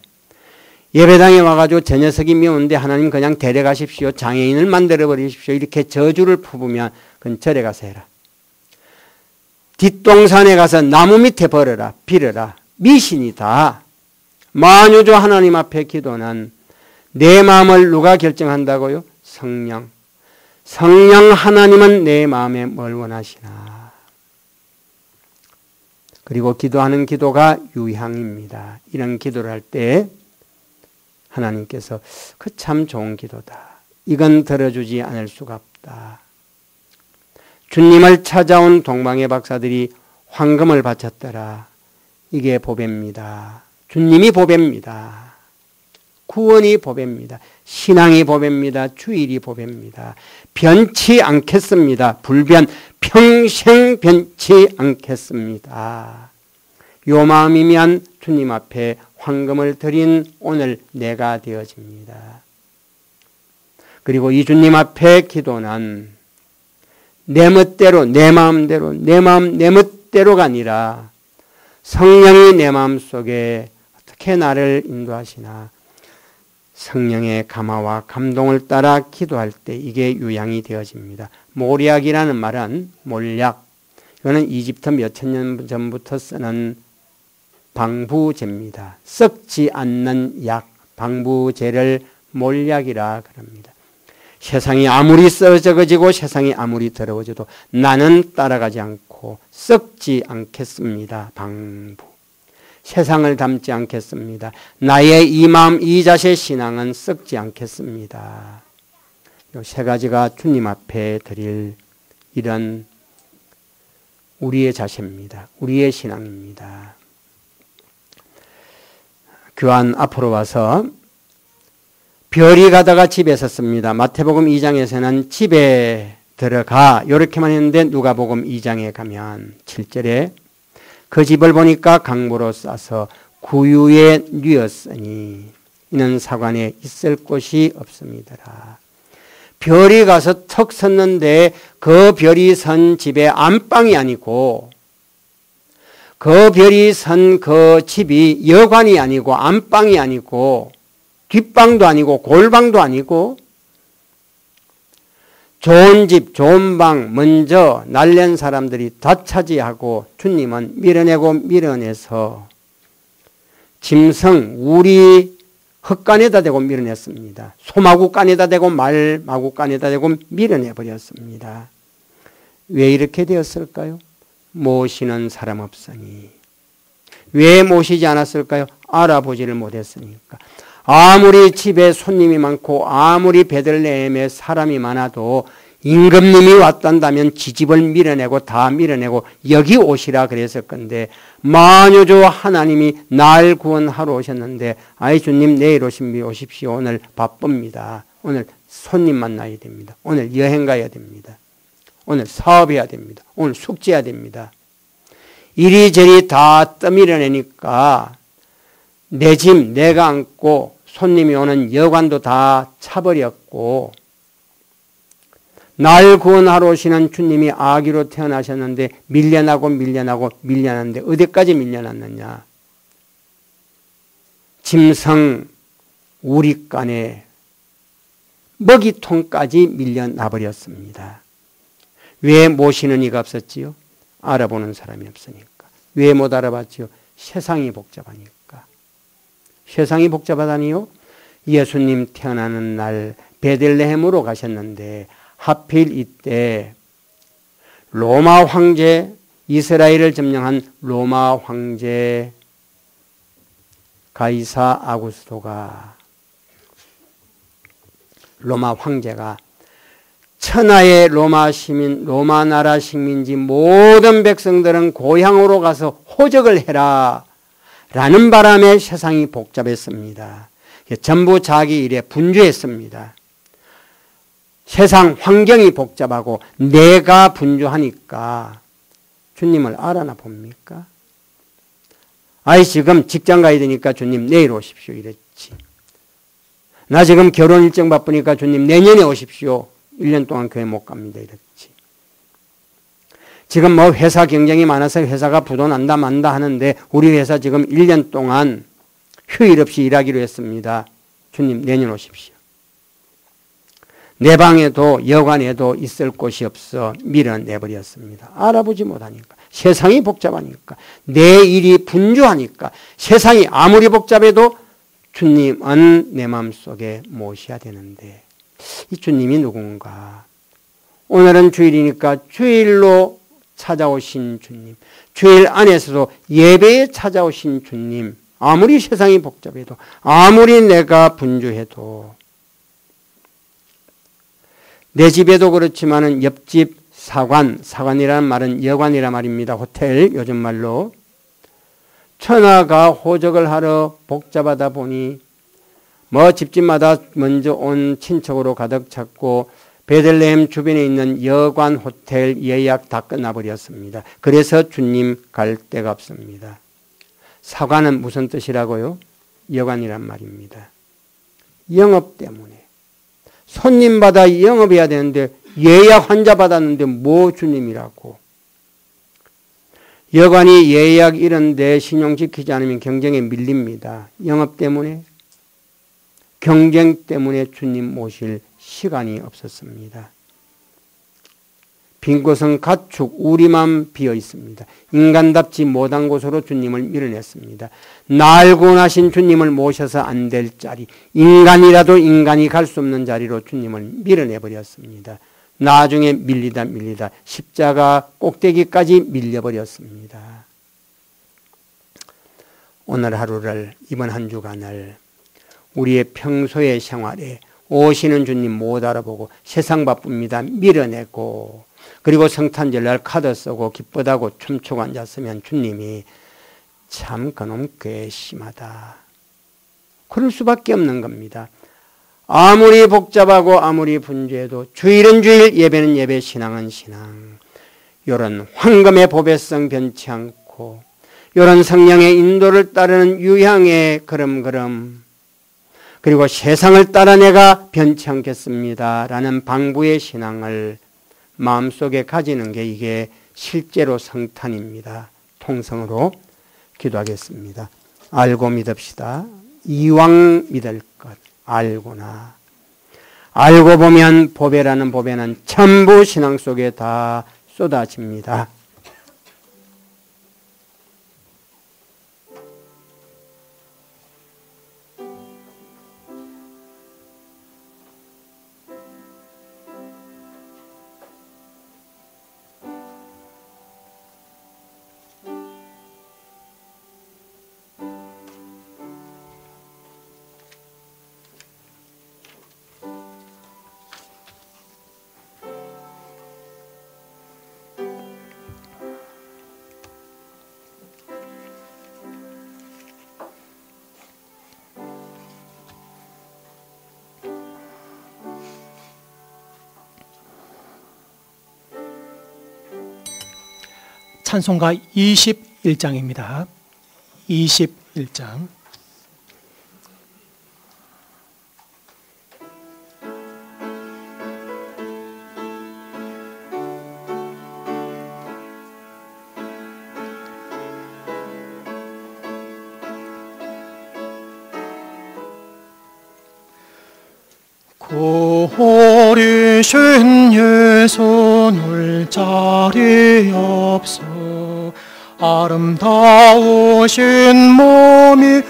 Speaker 1: 예배당에 와가지고 저 녀석이 미운데 하나님 그냥 데려가십시오, 장애인을 만들어버리십시오, 이렇게 저주를 품으면 그건 절에 가서 해라. 뒷동산에 가서 나무 밑에 벌어라, 빌어라. 미신이다. 만유조 하나님 앞에 기도는 내 마음을 누가 결정한다고요? 성령. 성령 하나님은 내 마음에 뭘 원하시나. 그리고 기도하는 기도가 유향입니다. 이런 기도를 할 때 하나님께서 그 참 좋은 기도다, 이건 들어주지 않을 수가 없다. 주님을 찾아온 동방의 박사들이 황금을 바쳤더라. 이게 보배입니다. 주님이 보배입니다. 구원이 보배입니다. 신앙이 보배입니다. 주일이 보배입니다. 변치 않겠습니다. 불변, 평생 변치 않겠습니다. 요 마음이면 주님 앞에 황금을 드린 오늘 내가 되어집니다. 그리고 이 주님 앞에 기도는 내 멋대로, 내 마음대로, 내 마음, 내 멋대로가 아니라 성령이 내 마음속에 어떻게 나를 인도하시나, 성령의 감화와 감동을 따라 기도할 때 이게 유향이 되어집니다. 모략이라는 말은 몰약, 이거는 이집트 몇천 년 전부터 쓰는 방부제입니다. 썩지 않는 약, 방부제를 몰약이라 그럽니다. 세상이 아무리 썩어지고 세상이 아무리 더러워져도 나는 따라가지 않고 썩지 않겠습니다. 방부. 세상을 닮지 않겠습니다. 나의 이 마음, 이 자세 신앙은 썩지 않겠습니다. 이 세 가지가 주님 앞에 드릴 이런 우리의 자세입니다. 우리의 신앙입니다. 교환 앞으로 와서 별이 가다가 집에 섰습니다. 마태복음 2장에서는 집에 들어가 이렇게만 했는데 누가복음 2장에 가면 7절에 그 집을 보니까 강보로 싸서 구유에 뉘었으니 이는 사관에 있을 곳이 없습니다. 별이 가서 턱 섰는데 그 별이 선 집에 안방이 아니고, 그 별이 선 그 집이 여관이 아니고 안방이 아니고 뒷방도 아니고 골방도 아니고, 좋은 집, 좋은 방 먼저 날랜 사람들이 다 차지하고 주님은 밀어내고 밀어내서 짐승, 우리 흙간에다 대고 밀어냈습니다. 소마구간에다 대고 말마구간에다 대고 밀어내버렸습니다. 왜 이렇게 되었을까요? 모시는 사람 없으니. 왜 모시지 않았을까요? 알아보지를 못했으니까. 아무리 집에 손님이 많고 아무리 베들레헴에 사람이 많아도 임금님이 왔단다면 지집을 밀어내고 다 밀어내고 여기 오시라 그랬을 건데, 만유조 하나님이 날 구원하러 오셨는데, 아이 주님 내일 오십시오. 오늘 바쁩니다. 오늘 손님 만나야 됩니다. 오늘 여행 가야 됩니다. 오늘 사업해야 됩니다. 오늘 숙제해야 됩니다. 이리저리 다 떠밀어내니까 내 집 내가 안고 손님이 오는 여관도 다 차버렸고, 날 구원하러 오시는 주님이 아기로 태어나셨는데 밀려나는데 어디까지 밀려났느냐? 짐승 우리간에 먹이통까지 밀려나버렸습니다. 왜 모시는 이가 없었지요? 알아보는 사람이 없으니까. 왜 못 알아봤지요? 세상이 복잡하니까. 세상이 복잡하다니요? 예수님 태어나는 날 베들레헴으로 가셨는데 하필 이때 로마 황제, 이스라엘을 점령한 로마 황제 가이사 아구스토가, 로마 황제가 천하의 로마 시민, 로마 나라 식민지 모든 백성들은 고향으로 가서 호적을 해라 라는 바람에 세상이 복잡했습니다. 전부 자기 일에 분주했습니다. 세상 환경이 복잡하고 내가 분주하니까 주님을 알아나 봅니까? 아이 지금 직장 가야 되니까 주님 내일 오십시오 이랬지. 나 지금 결혼 일정 바쁘니까 주님 내년에 오십시오. 1년 동안 교회 못 갑니다 이랬지. 지금 뭐 회사 경쟁이 많아서 회사가 부도난다 만다 하는데 우리 회사 지금 1년 동안 휴일 없이 일하기로 했습니다. 주님 내년 오십시오. 내 방에도 여관에도 있을 곳이 없어 밀어내버렸습니다. 알아보지 못하니까. 세상이 복잡하니까. 내 일이 분주하니까. 세상이 아무리 복잡해도 주님은 내 마음속에 모셔야 되는데 이 주님이 누군가. 오늘은 주일이니까 주일로 찾아오신 주님. 주일 안에서도 예배에 찾아오신 주님. 아무리 세상이 복잡해도 아무리 내가 분주해도 내 집에도 그렇지만은 옆집 사관이라는 말은 여관이란 말입니다. 호텔 요즘 말로. 천하가 호적을 하러 복잡하다 보니 뭐 집집마다 먼저 온 친척으로 가득 찼고 베들레헴 주변에 있는 여관 호텔 예약 다 끝나버렸습니다. 그래서 주님 갈 데가 없습니다. 사관은 무슨 뜻이라고요? 여관이란 말입니다. 영업 때문에. 손님 받아 영업해야 되는데 예약 환자 받았는데 뭐 주님이라고. 여관이 예약 이런데 신용 지키지 않으면 경쟁에 밀립니다. 영업 때문에 경쟁 때문에 주님 모실 시간이 없었습니다. 빈 곳은 가축 우리만 비어 있습니다. 인간답지 못한 곳으로 주님을 밀어냈습니다. 날고 나신 주님을 모셔서 안 될 자리, 인간이라도 인간이 갈 수 없는 자리로 주님을 밀어내버렸습니다. 나중에 밀리다 십자가 꼭대기까지 밀려버렸습니다. 오늘 하루를, 이번 한 주간을 우리의 평소의 생활에 오시는 주님 못 알아보고 세상 바쁩니다 밀어내고, 그리고 성탄절날 카드 쓰고 기쁘다고 춤추고 앉았으면 주님이 참 그놈 괘씸하다. 그럴 수밖에 없는 겁니다. 아무리 복잡하고 아무리 분주해도 주일은 주일, 예배는 예배, 신앙은 신앙. 이런 황금의 보배성 변치 않고 이런 성령의 인도를 따르는 유향의 걸음걸음, 그리고 세상을 따라 내가 변치 않겠습니다 라는 방부의 신앙을 마음속에 가지는 게 이게 실제로 성탄입니다. 통성으로 기도하겠습니다. 알고 믿읍시다. 이왕 믿을 것 알고나. 알고 보면 보배라는 보배는 전부 신앙 속에 다 쏟아집니다.
Speaker 2: 찬송가 21장입니다. 21장. 고리신 예수 놀 자리 없어 아름다우신 몸이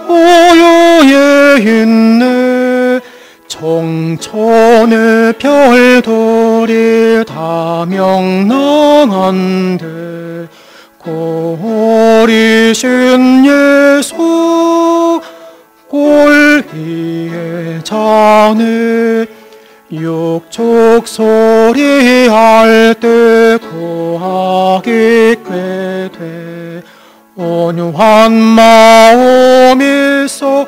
Speaker 2: 호요에 있네. 청천의 별들이 다 명랑한데 고리신 예수 꼴 위에 자네 육축 소리 할 때 구하기 꾀돼. 온유한 마음이 써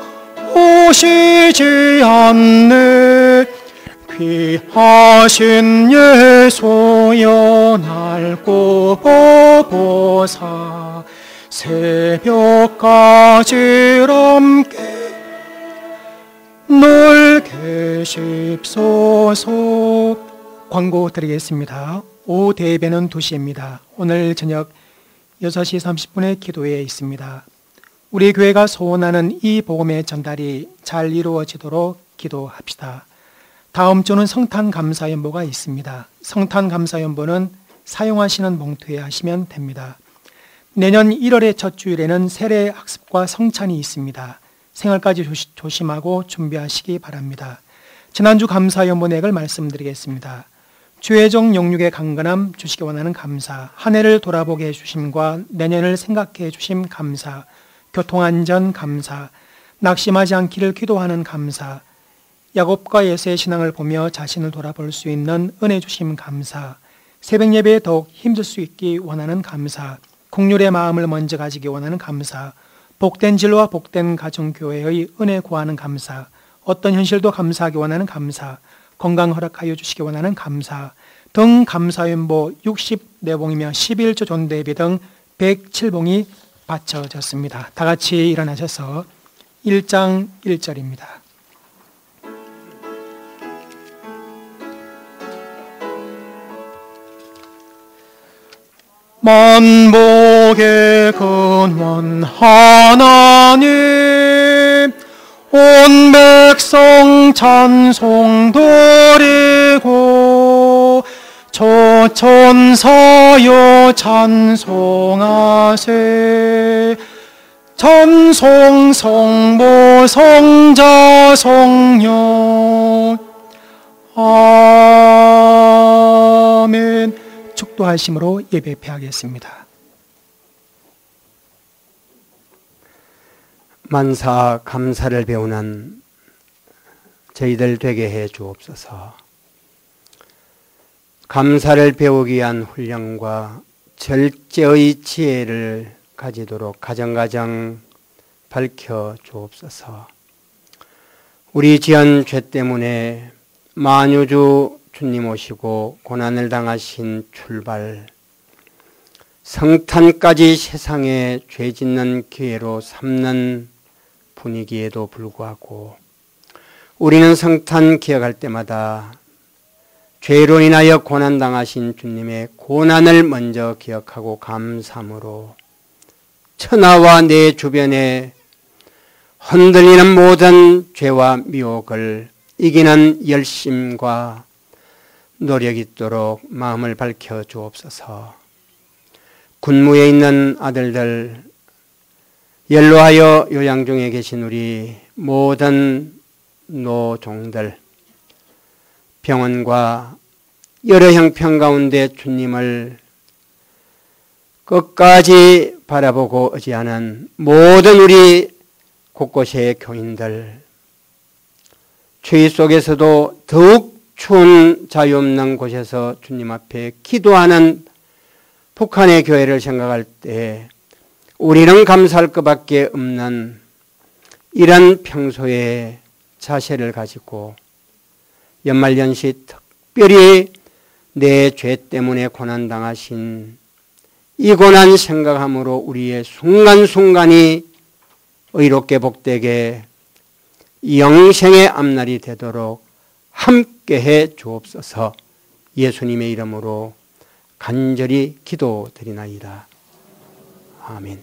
Speaker 2: 오시지 않네. 귀하신 예수여 날 굽어보사 새벽까지 함께 늘 계십소서. 광고 드리겠습니다. 오후 대예배는 2시입니다. 오늘 저녁 6시 30분에 기도회에 있습니다. 우리 교회가 소원하는 이 복음의 전달이 잘 이루어지도록 기도합시다. 다음 주는 성탄 감사연보가 있습니다. 성탄 감사연보는 사용하시는 봉투에 하시면 됩니다. 내년 1월의 첫 주일에는 세례 학습과 성찬이 있습니다. 생활까지 조심하고 준비하시기 바랍니다. 지난주 감사연보액을 말씀드리겠습니다. 주의종 영육의 강건함 주시기 원하는 감사, 한 해를 돌아보게 해주심과 내년을 생각해 주심 감사, 교통안전 감사, 낙심하지 않기를 기도하는 감사, 야곱과 예수의 신앙을 보며 자신을 돌아볼 수 있는 은혜 주심 감사, 새벽 예배에 더욱 힘줄 수 있기 원하는 감사, 국률의 마음을 먼저 가지기 원하는 감사, 복된 진로와 복된 가정교회의 은혜 구하는 감사, 어떤 현실도 감사하기 원하는 감사, 건강 허락하여 주시기 원하는 감사 등 감사연보 64봉이며 11조 전대비 등 107봉이 바쳐졌습니다. 다 같이 일어나셔서 1장 1절입니다. 만복의 근원 하나님, 온 백성 찬송 드리고 저천사여 찬송하세. 찬송 성부 성자 성령. 아멘. 축도하심으로 예배 폐하겠습니다.
Speaker 1: 만사 감사를 배우는 저희들 되게 해 주옵소서. 감사를 배우기 위한 훈련과 절제의 지혜를 가지도록 가정가정 밝혀 주옵소서. 우리 지은 죄 때문에 만유주 주님 오시고 고난을 당하신 출발, 성탄까지 세상에 죄 짓는 기회로 삼는 분위기에도 불구하고 우리는 성탄 기억할 때마다 죄로 인하여 고난당하신 주님의 고난을 먼저 기억하고 감사함으로 천하와 내 주변에 흔들리는 모든 죄와 미혹을 이기는 열심과 노력이 있도록 마음을 밝혀 주옵소서. 군무에 있는 아들들, 연로하여 요양 중에 계신 우리 모든 노종들, 병원과 여러 형편 가운데 주님을 끝까지 바라보고 의지하는 모든 우리 곳곳의 교인들, 추위 속에서도 더욱 추운 자유 없는 곳에서 주님 앞에 기도하는 북한의 교회를 생각할 때 우리는 감사할 것밖에 없는 이런 평소의 자세를 가지고 연말연시 특별히 내 죄 때문에 고난당하신 이 고난 생각함으로 우리의 순간순간이 의롭게 복되게 영생의 앞날이 되도록 함께해 주옵소서. 예수님의 이름으로 간절히 기도드리나이다. 아멘.